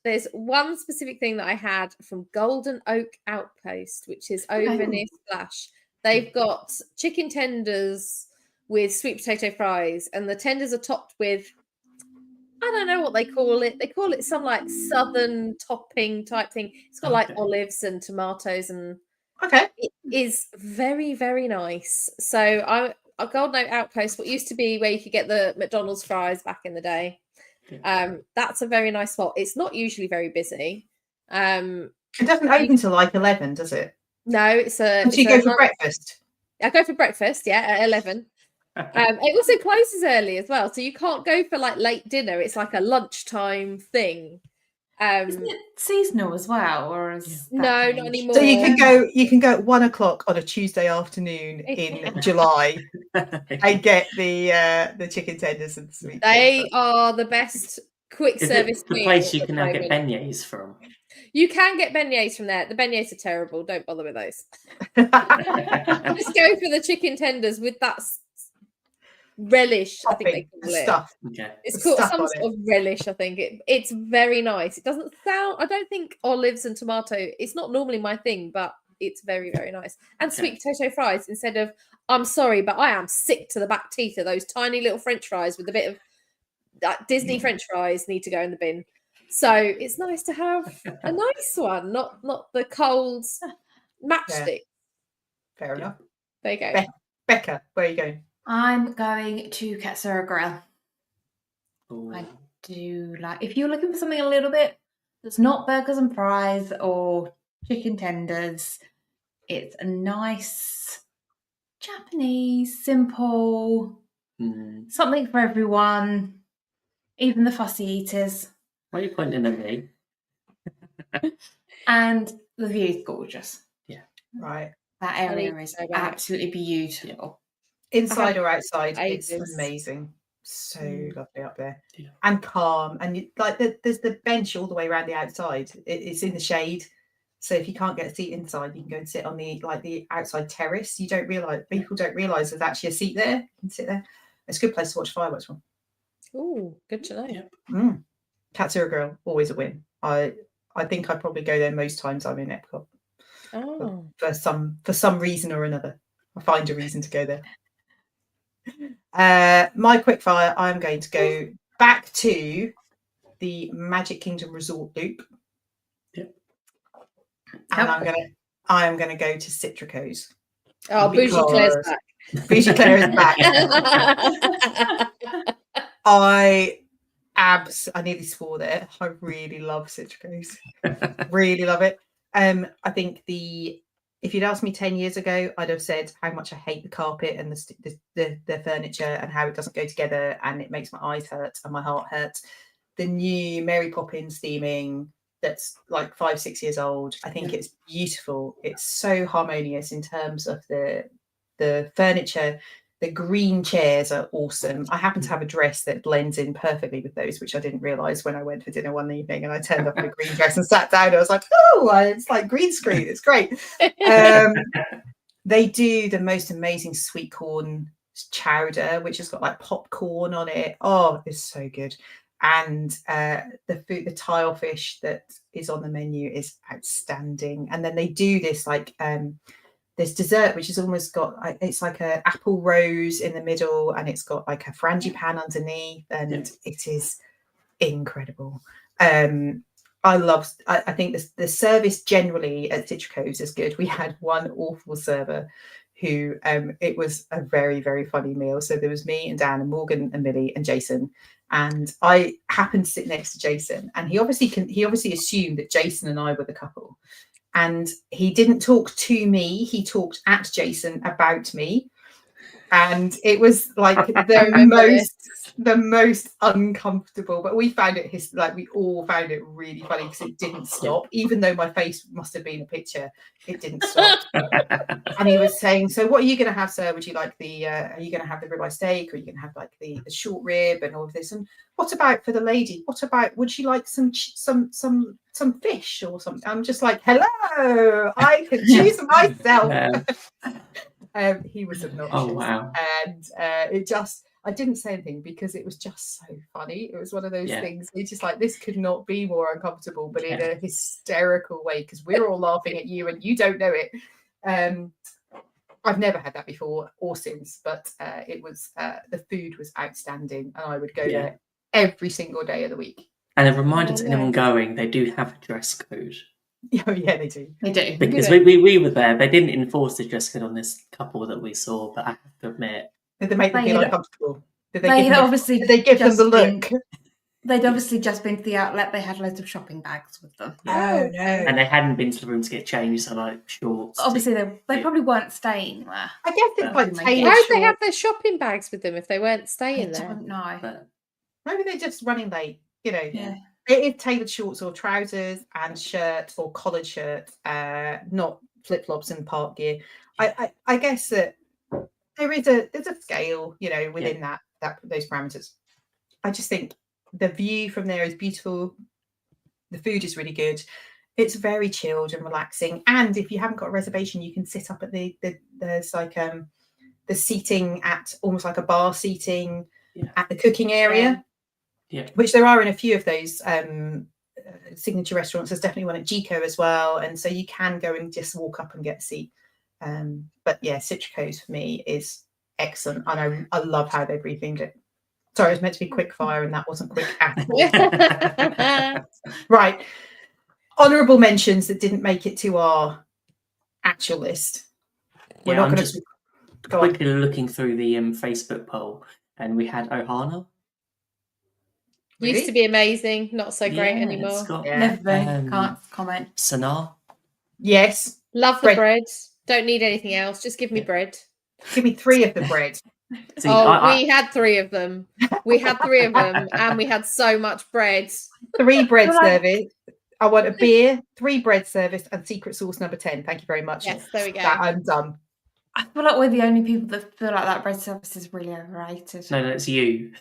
There's one specific thing that I had from Golden Oak Outpost, which is over near Splash. They've got chicken tenders with sweet potato fries, and the tenders are topped with, I don't know what they call it. They call it some like southern topping type thing. It's got like olives and tomatoes, and it is very, very nice. So a Golden Oak Outpost, what used to be where you could get the McDonald's fries back in the day. That's a very nice spot. It's not usually very busy. It doesn't open till like 11, does it? No, it's a. Do you go for breakfast? I go for breakfast, at 11. It also closes early as well, so you can't go for like late dinner. It's like a lunchtime thing. Isn't it seasonal as well, or is not anymore? So you can go at 1 o'clock on a Tuesday afternoon in July and get the chicken tenders and sweet. They are the best quick service. The place you can now get beignets from. You can get beignets from there. The beignets are terrible. Don't bother with those. Just go for the chicken tenders with that relish. I think they call it stuff. Okay. It's called some sort of relish. I think it's very nice. It doesn't sound. I don't think olives and tomato. It's not normally my thing, but it's very, very nice. And sweet potato fries instead of. I'm sorry, but I am sick to the back teeth of those tiny little French fries with a bit of Disney French fries need to go in the bin. So it's nice to have a nice one, not the cold matchstick. Fair enough. There you go. Becca, where are you going? I'm going to Katsura Grill. Ooh. I do like, if you're looking for something a little bit that's not burgers and fries or chicken tenders, it's a nice Japanese, simple, something for everyone, even the fussy eaters. Why are you pointing at me? And the view is gorgeous. Yeah. Right. That area is absolutely beautiful. Inside or outside, it's amazing. So lovely up there. Yeah. And calm. And there's the bench all the way around the outside. It's in the shade. So if you can't get a seat inside, you can go and sit on the outside terrace. You don't realise, people don't realise there's actually a seat there. You can sit there. It's a good place to watch fireworks from. Oh, good to know. Yeah. Katsura Grill, always a win. I think I probably go there most times I'm in Epcot. Oh. For some reason or another. I find a reason to go there. My quick fire, I'm going to go back to the Magic Kingdom Resort loop. Yep. And I'm gonna go to Citrico's. Oh, Bougie Claire's back. Bougie Claire is back. I nearly swore there. I really love Citrico's. Really love it. I think if you'd asked me 10 years ago, I'd have said how much I hate the carpet and the furniture and how it doesn't go together and it makes my eyes hurt and my heart hurt. The new Mary Poppins theming that's like 5-6 years old, I think it's beautiful. It's so harmonious in terms of the furniture. The green chairs are awesome. I happen to have a dress that blends in perfectly with those, which I didn't realise when I went for dinner one evening and I turned up in a green dress and sat down. I was like, oh, it's like green screen. It's great. They do the most amazing sweet corn chowder, which has got like popcorn on it. Oh, it's so good. And the tile fish that is on the menu is outstanding. And then they do this this dessert, which has almost got, it's like an apple rose in the middle and it's got like a frangipane underneath and it is incredible. I think the service generally at Citrico's is good. We had one awful server who, it was a very, very funny meal. So there was me and Dan and Morgan and Millie and Jason. And I happened to sit next to Jason and he obviously assumed that Jason and I were the couple. And he didn't talk to me. He talked at Jason about me. And it was like the most uncomfortable, but we found it we all found it really funny because it didn't stop. Even though my face must have been a picture, it didn't stop. And he was saying, so what are you going to have, sir? Would you like are you going to have the ribeye steak, or are you going to have like the short rib and all of this? And what about for the lady? What about, would she like some fish or something? I'm just like, hello, I can choose myself. He was obnoxious. Oh, wow. And I didn't say anything because it was just so funny. It was one of those things. It's just like, this could not be more uncomfortable, but in a hysterical way because we're all laughing at you and you don't know it. I've never had that before or since, but it was the food was outstanding and I would go there every single day of the week. And a reminder to anyone going, they do have a dress code. Oh, yeah, they do. They do. Because we were there. They didn't enforce the dress code on this couple that we saw, but I have to admit. Did they make them feel uncomfortable? Did they give them the look? They'd obviously just been to the outlet. They had loads of shopping bags with them. Oh, no. And they hadn't been to the room to get changed, so like shorts. Obviously, they probably weren't staying there. I guess it's like tailored. Why did they have their shopping bags with them if they weren't staying there? I don't know. But maybe they're just running late, you know. Yeah. It is tailored shorts or trousers and shirt or collared shirt, not flip-flops and park gear. I guess that there's a scale, you know, within that those parameters. I just think the view from there is beautiful. The food is really good. It's very chilled and relaxing. And if you haven't got a reservation, you can sit up at there's like the seating at almost like a bar seating at the cooking area. Yeah. Which there are in a few of those signature restaurants. There's definitely one at Gico as well. And so you can go and just walk up and get a seat. But yeah, Citrico's for me is excellent. And I love how they've rethemed it. Sorry, it was meant to be quick fire and that wasn't quick at all. Right. Honourable mentions that didn't make it to our actual list. We're not going to go quickly looking through the Facebook poll, and we had Ohana. Really? Used to be amazing, not so great anymore. Never been. Can't comment. Sanar. Yes. Love the bread. Don't need anything else. Just give me bread. Give me 3 of the bread. See, we had 3 of them. We had 3 of them, and we had so much bread. 3 bread service. I want a beer, 3 bread service, and secret sauce number 10. Thank you very much. Yes, there we go. That I'm done. I feel like we're the only people that feel like that bread service is really overrated. No, it's you.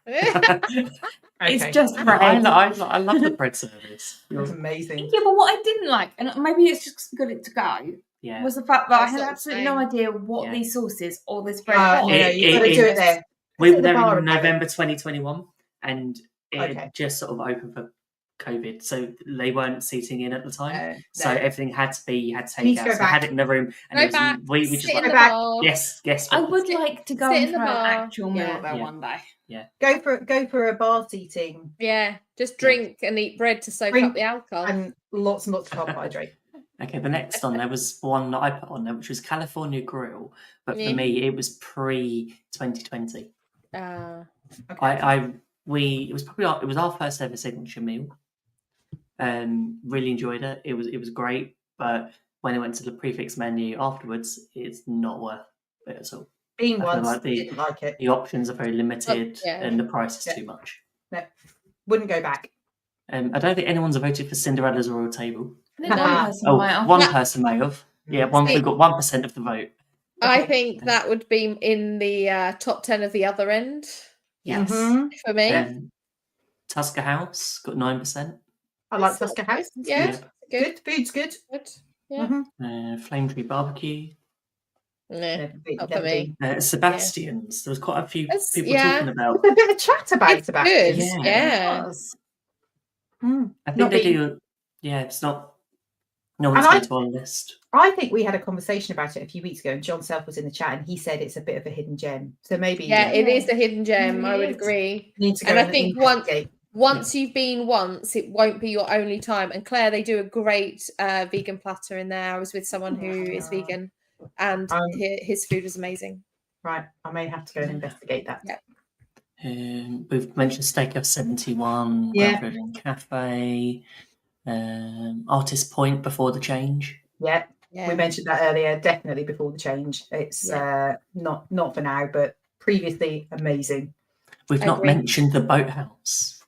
It's just bread. I love the bread service. It's amazing. Yeah, but what I didn't like, and maybe it's just got it to go, was the fact that I had absolutely no idea what these sauces or this bread was. You've got to do it there. We were there in November 2021, and it just sort of opened for COVID, so they weren't seating in at the time. So everything had to be, you had to take out. So I had it in the room, and we just like, back. Yes. I would like to go and try an actual meal there one day. Yeah, go for a bar seating. Yeah, just drink and eat bread to soak up the alcohol, and lots and lots of carbohydrate. Okay, the next on there was one that I put on there, which was California Grill, but for me it was pre-2020. It was our first ever signature meal. Really enjoyed it. It was great, but when it went to the prefix menu afterwards, it's not worth it at all. Didn't like it. The options are very limited, and the price is too much. No, wouldn't go back. I don't think anyone's voted for Cinderella's Royal Table. One person may have. Yeah, we got 1% of the vote. I think that would be in the top 10 of the other end. Yes, for me. Tusker House got 9%. I like Tusker House. Yeah, good. Food's good. Yeah. Flame Tree Barbecue. No, not for me. Sebastian's. There was quite a few people talking about. There's a bit of chat about Sebastian's. Good. Yeah. I think they do. Yeah, it's not. No one's going to on the list. I think we had a conversation about it a few weeks ago, and John Self was in the chat, and he said it's a bit of a hidden gem. So maybe it is a hidden gem. I would agree. And I think once you've been once, it won't be your only time. And Claire, they do a great vegan platter in there. I was with someone who is vegan, and his food was amazing. Right, I may have to go and investigate that. Yeah. We've mentioned Steakhouse 71, Grand Cafe, Artist Point before the change. Yeah, we mentioned that earlier. Definitely before the change. It's not for now, but previously amazing. We've not mentioned the Boathouse.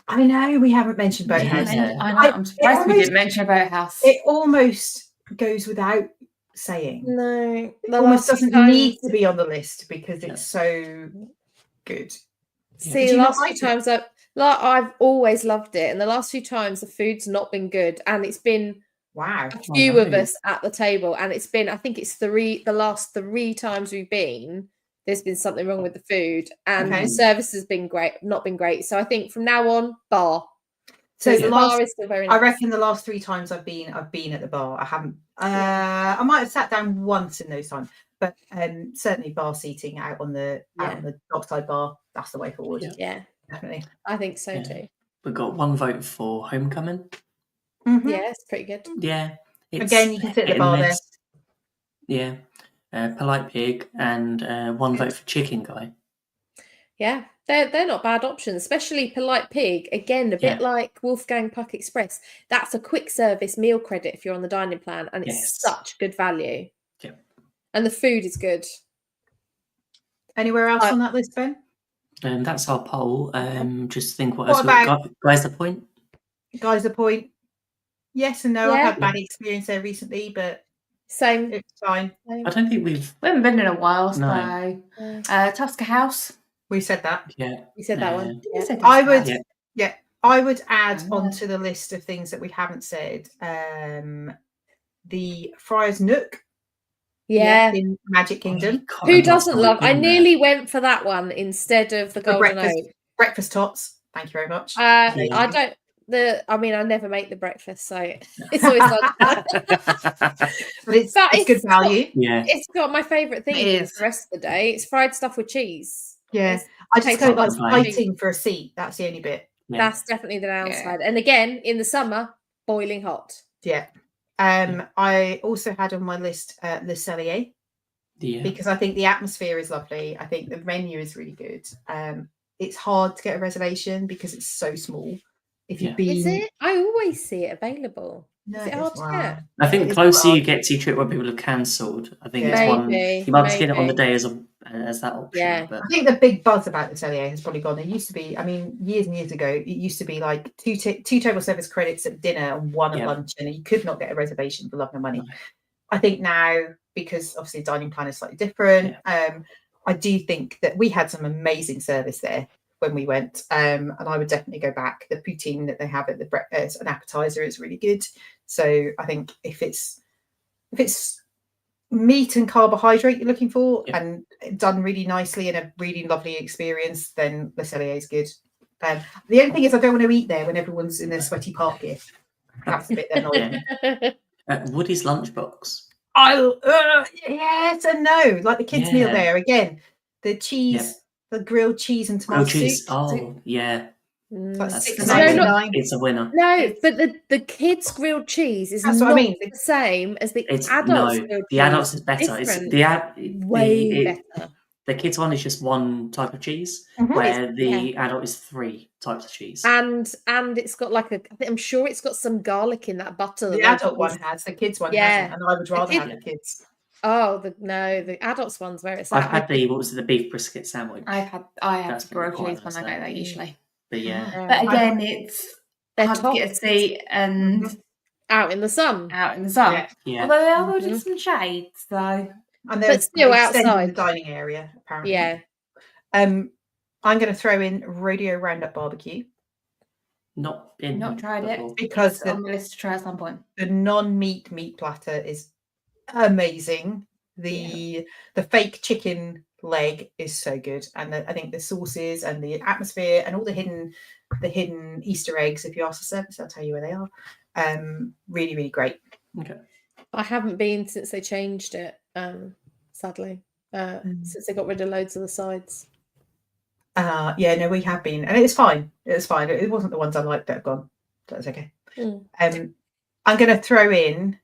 I know we haven't mentioned Boathouse. I know. I'm surprised we didn't mention Boathouse. It almost goes without saying. No, it almost doesn't need to be on the list because it's so good. See, the last few times I've always loved it, and the last few times the food's not been good, and it's been a few of us at the table, and it's been, I think it's the last 3 times we've been, there's been something wrong with the food, and the service has been not been great. So I think from now on, bar. So the bar is still very nice. I reckon the last 3 times I've been at the bar. I haven't. I might have sat down once in those times, but certainly bar seating out on the dockside bar. That's the way forward. Yeah, definitely. I think so too. We've got 1 vote for Homecoming. Yeah, it's pretty good. Yeah. Again, you can sit at the bar there. Yeah. Polite Pig and 1 vote for Chicken Guy. Yeah, they're not bad options, especially Polite Pig. Again, a bit like Wolfgang Puck Express. That's a quick service meal credit if you're on the dining plan, and it's such good value. Yeah. And the food is good. Anywhere else on that list, Ben? That's our poll. Just think what else we've got. Geyser Point. Geyser Point. Yes and no. I've had bad experience there recently, but same. It's fine. I don't think we haven't been in a while. So no. Tusker House. We said that. Yeah. We said that one. I would. I would add onto the list of things that we haven't said, the Friar's Nook. Yeah. In Magic Kingdom. Who doesn't love? I nearly went for that one instead of the Golden Oak. Breakfast tots. Thank you very much. I don't. I mean, I never make the breakfast, so it's always like but it's good value. It's got my favourite thing is the rest of the day. It's fried stuff with cheese. Yeah, I just don't like fighting for a seat. That's the only bit. Yeah. That's definitely the downside. And again, in the summer, boiling hot. Yeah. I also had on my list Le Cellier. Yeah. Because I think the atmosphere is lovely. I think the menu is really good. It's hard to get a reservation because it's so small. If you've been... Is it? I always see it available. No, is it hard to get? I think the closer you get to your trip when people have cancelled, I think it's one you might just get it on the day as that option. Yeah. But... I think the big buzz about the Cellier has probably gone. It used to be, I mean, years and years ago, it used to be like two table service credits at dinner and one at lunch, and you could not get a reservation for love nor money. No. I think now, because obviously the dining plan is slightly different, I do think that we had some amazing service there when we went, and I would definitely go back. The poutine that they have at the breakfast, an appetizer, is really good. So I think if it's meat and carbohydrate you're looking for and done really nicely in a really lovely experience, then Le Cellier is good. The only thing is I don't want to eat there when everyone's in their sweaty park gear. That's a bit annoying. Woody's lunchbox. Yes and no. Like the kids' meal there again. The cheese, the grilled cheese and tomato soup. Oh, yeah. It's a winner. No, but the kids' grilled cheese is not the same as the adults' grilled cheese. The adults is better. It's way better. The kids one is just one type of cheese, where the adult is 3 types of cheese. And it's got like I'm sure it's got some garlic in that butter. The adult one has, the kids one hasn't, and I would rather have the kids. Oh, the adults one's where it's. I've had the beef brisket sandwich. I have broccoli when I go there usually. But but again, it's hard to get a seat and out in the sun. Yeah. Although they are building some shade, so. And they're still outside the dining area, apparently. Yeah. I'm going to throw in Rodeo Roundup Barbecue. Not tried it because on the list to try at some point. The non-meat meat platter is amazing. The fake chicken leg is so good, and I think the sauces and the atmosphere and all the hidden Easter eggs. If you ask the service, I'll tell you where they are. Really, really great. Okay. I haven't been since they changed it. Sadly, since they got rid of loads of the sides. No, we have been, and it was fine. It wasn't the ones I liked that have gone. That was okay. I'm going to throw in,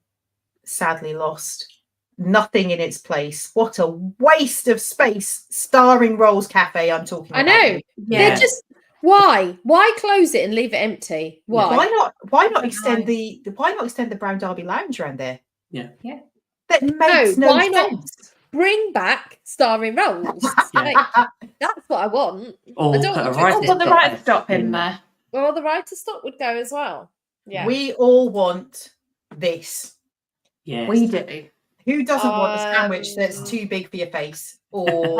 sadly lost, Nothing in its place. What a waste of space. Starring Rolls Cafe. I'm talking. I know. They're just. Why close it and leave it empty? Why not extend the Brown Derby Lounge around there? Yeah. That makes no sense. Not bring back Starring Rolls? Like, that's what I want. Or I don't want the right to stop in there. Well, the right to stop would go as well. Yeah. We all want this. Yes. We do. Who doesn't want a sandwich that's too big for your face? Or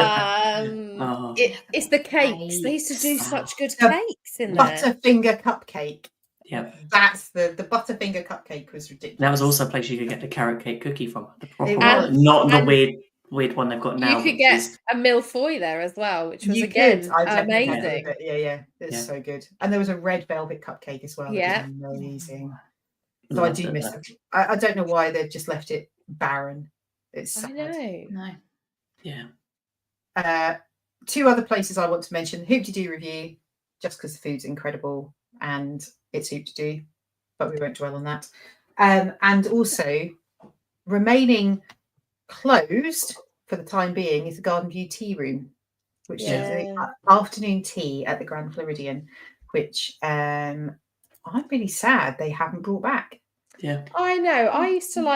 it's the cakes. They used to do such good cakes in there. Butterfinger cupcake. Yeah, that's the Butterfinger cupcake was ridiculous. That was also a place you could get the carrot cake cookie from. The proper one, not the weird one they've got now. You could get a millefeuille there as as which was amazing. It's so good. And there was a red velvet cupcake as well. Yeah, amazing. So I do miss it. I don't know why they've just left it barren. It's sad. I know. No. Yeah. Two other places I want to mention. Hoop to Do review, just because the food's incredible and it's Hoop to Do, but we won't dwell on that. And also remaining closed for the time being is the Garden View Tea Room, which is an afternoon tea at the Grand Floridian, which I'm really sad they haven't brought back. Yeah. I know. I used to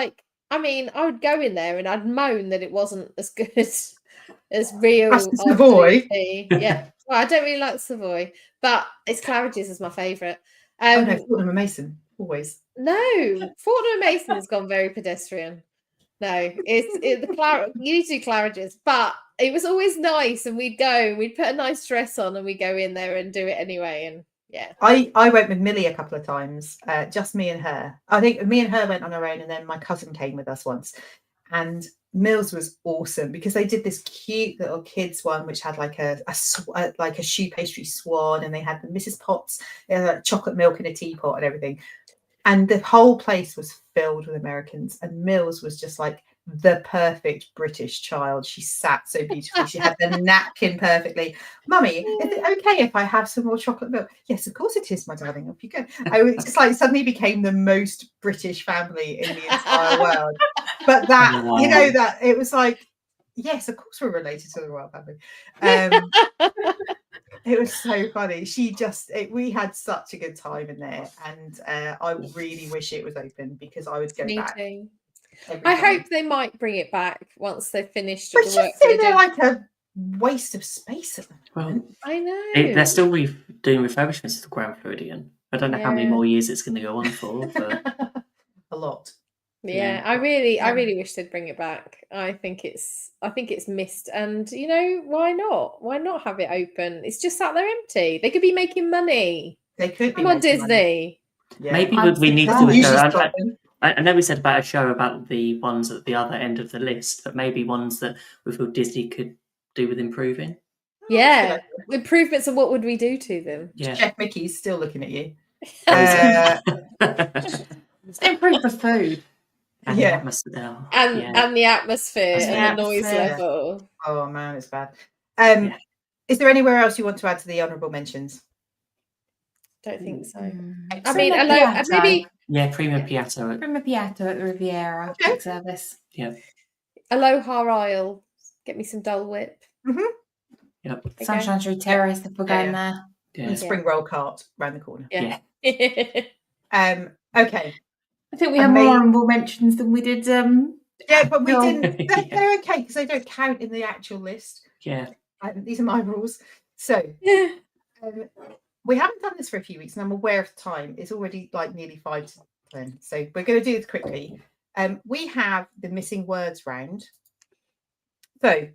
I would go in there and I'd moan that it wasn't as good as real Savoy. Yeah. Well, I don't really like Savoy, but it's Claridge's is my favourite. No, Fortnum and Mason, always. No, Fortnum and Mason has gone very pedestrian. No, you need to do Claridge's, but it was always nice, and we'd put a nice dress on and we'd go in there and do it anyway, and Yeah. I went with Millie a couple of times, just me and her. I think me and her went on our own, and then my cousin came with us once. And Mills was awesome because they did this cute little kids one, which had like a shoe pastry swan, and they had the Mrs. Potts, chocolate milk in a teapot and everything. And the whole place was filled with Americans, and Mills was just like the perfect British child. She sat so beautifully. She had the napkin perfectly. Mummy, is it okay if I have some more chocolate milk? Yes, of course it is, my darling. Off you go. I was just like suddenly became the most British family in the entire world. But that, you know, that it was like, yes, of course we're related to the royal family. It was so funny. We had such a good time in there, and I really wish it was open because I would go back. I hope they might bring it back once they've finished But the just work. seems like a waste of space at the moment. Well, I know. They're still doing refurbishments of the Grand Floridian. I don't know how many more years it's going to go on for, but a lot. Yeah, I really wish they'd bring it back. I think it's missed, and you know, why not? Why not have it open? It's just sat there empty. They could be making money. They could. Come on, Disney. Yeah. Maybe we need to do a show. I know we said about a show about the ones at the other end of the list, but maybe ones that we feel Disney could do with improving. Yeah, improvements, and what would we do to them? Yeah. Chef Mickey's still looking at you. Improve the food. And the atmosphere. And the atmosphere and the noise level. Oh man, it's bad. Is there anywhere else you want to add to the honourable mentions? Don't think so. I mean, maybe. Yeah, Prima Piatto. Prima Piatto at the Riviera. Good service. Yeah. Aloha Isle. Get me some Dole Whip. Mm-hmm. Yep. Sunshine Tree Terrace if we're going there. Yeah. And Spring Roll Cart round the corner. Yeah. Okay. I think we have more honourable mentions than we did. Yeah, but we didn't. They're okay because they don't count in the actual list. Yeah. These are my rules. So we haven't done this for a few weeks, and I'm aware of time. It's already like nearly 5 to 10. So we're going to do this quickly. We have the missing words round. So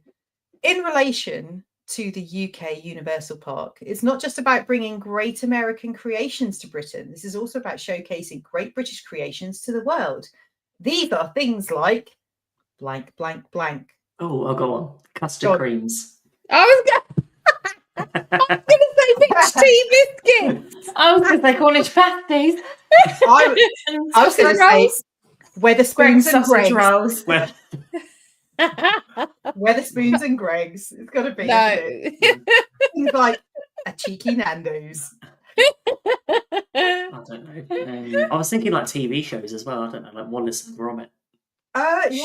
in relation to the UK Universal Park, it's not just about bringing great American creations to Britain. This is also about showcasing great British creations to the world. These are things like blank, blank, blank. Oh, I'll go on. Custard creams. I was going to say mixed tea biscuits. I was going to say Cornish pasties. I was going to say Wetherspoons and Greggs. Rolls. Wetherspoons and Greggs. It's got to be. No. Things like a cheeky Nando's. I don't know. I was thinking like TV shows as well. I don't know, like Wallace and Gromit.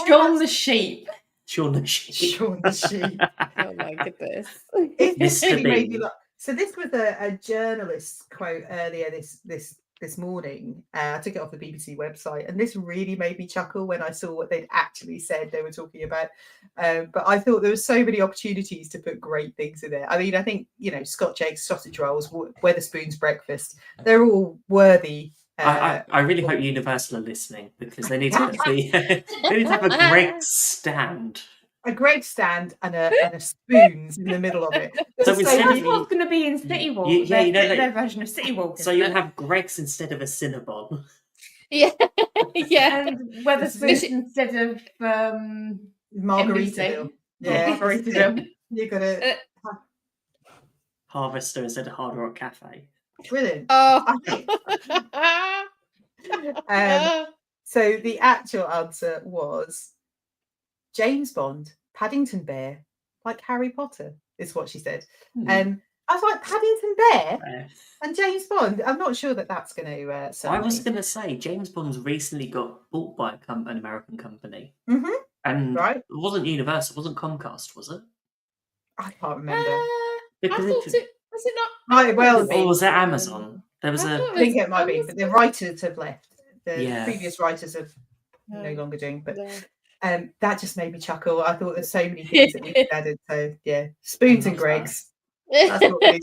Shaun the Sheep. Shaun the Sheep. Shaun the Sheep. Oh my goodness. Mr. Bean. So this was a journalist's quote earlier this morning. I took it off the BBC website, and this really made me chuckle when I saw what they'd actually said they were talking about. But I thought there were so many opportunities to put great things in there. I mean, I think, you know, Scotch eggs, sausage rolls, Wetherspoons breakfast, they're all worthy. I really hope Universal are listening, because they need to have a Greggs stand. A Greggs stand and a spoons in the middle of it. So that's what's going to be in City Walk. Their version of City Walk. So you'll have Greggs instead of a Cinnabon. Yeah. And Wetherspoons instead of Margaritaville. Yeah, Margaritaville. You've got to Harvester instead of Hard Rock Cafe. Brilliant. Oh. So the actual answer was James Bond, Paddington Bear, like Harry Potter, is what she said. I was like, Paddington Bear and James Bond. I'm not sure that's going to. I was going to say James Bond's recently got bought by an American company, and it wasn't Universal, it wasn't Comcast, was it? I can't remember. I thought was it not? Might well be. Or was it Amazon? There was I think it might be, but the writers have left. The previous writers are no longer doing, but. That just made me chuckle. I thought there's so many things that we could added. So yeah, spoons and Greggs. That's what we need.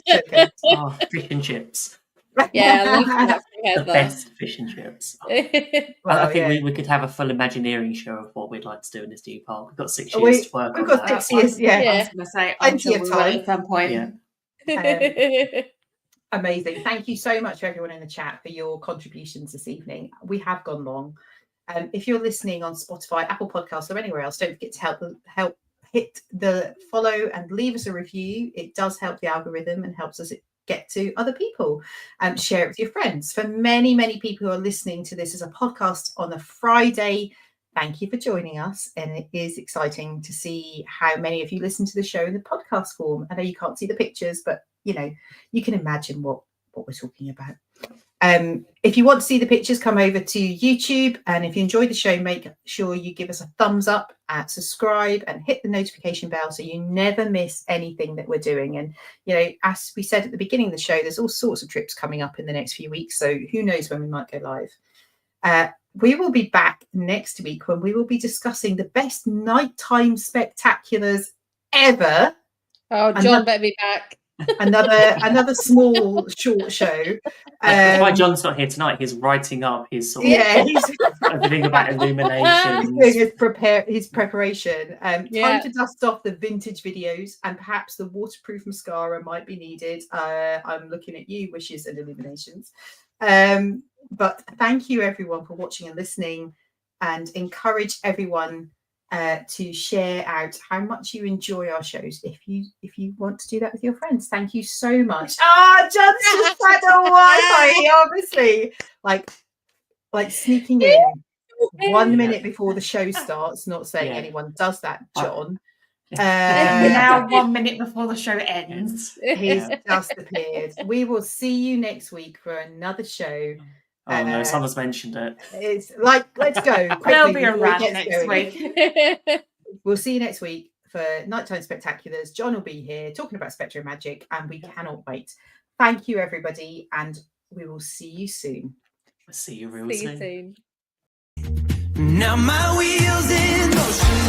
Fish and chips. Yeah, the best fish and chips. I think we could have a full Imagineering show of what we'd like to do in this new park. We've got 6 years to work on. We've got 6 years. Yeah, I was going to say, I'm sure we will at some point. Yeah. Amazing. Thank you so much to everyone in the chat for your contributions this evening. We have gone long. If you're listening on Spotify, Apple Podcasts, or anywhere else, don't forget to help hit the follow and leave us a review. It does help the algorithm and helps us get to other people. Share it with your friends. For many, many people who are listening to this as a podcast on a Friday, thank you for joining us. And it is exciting to see how many of you listen to the show in the podcast form. I know you can't see the pictures, but you can imagine what we're talking about. If you want to see the pictures, come over to YouTube. And if you enjoyed the show, make sure you give us a thumbs up, subscribe, and hit the notification bell so you never miss anything that we're doing. And, as we said at the beginning of the show, there's all sorts of trips coming up in the next few weeks. So who knows when we might go live. We will be back next week when we will be discussing the best nighttime spectaculars ever. Oh, John better be back. Another small short show. That's why John's not here tonight. He's writing up his everything about illumination. His preparation. Time to dust off the vintage videos, and perhaps the waterproof mascara might be needed. I'm looking at you, wishes and illuminations. But thank you everyone for watching and listening, and encourage everyone to share out how much you enjoy our shows if you want to do that with your friends. Thank you so much. John's just had a Wi-Fi, obviously, like sneaking in 1 minute before the show starts, not saying anyone does that, John. Now 1 minute before the show ends. He's just appeared. We will see you next week for another show. Oh no, someone's mentioned it. It's like, let's go. There'll be a rant next week. We'll see you next week for Nighttime Spectaculars. John will be here talking about Spectre Magic, and we cannot wait. Thank you, everybody, and we will see you soon. We'll see you real soon. Now my wheels in motion.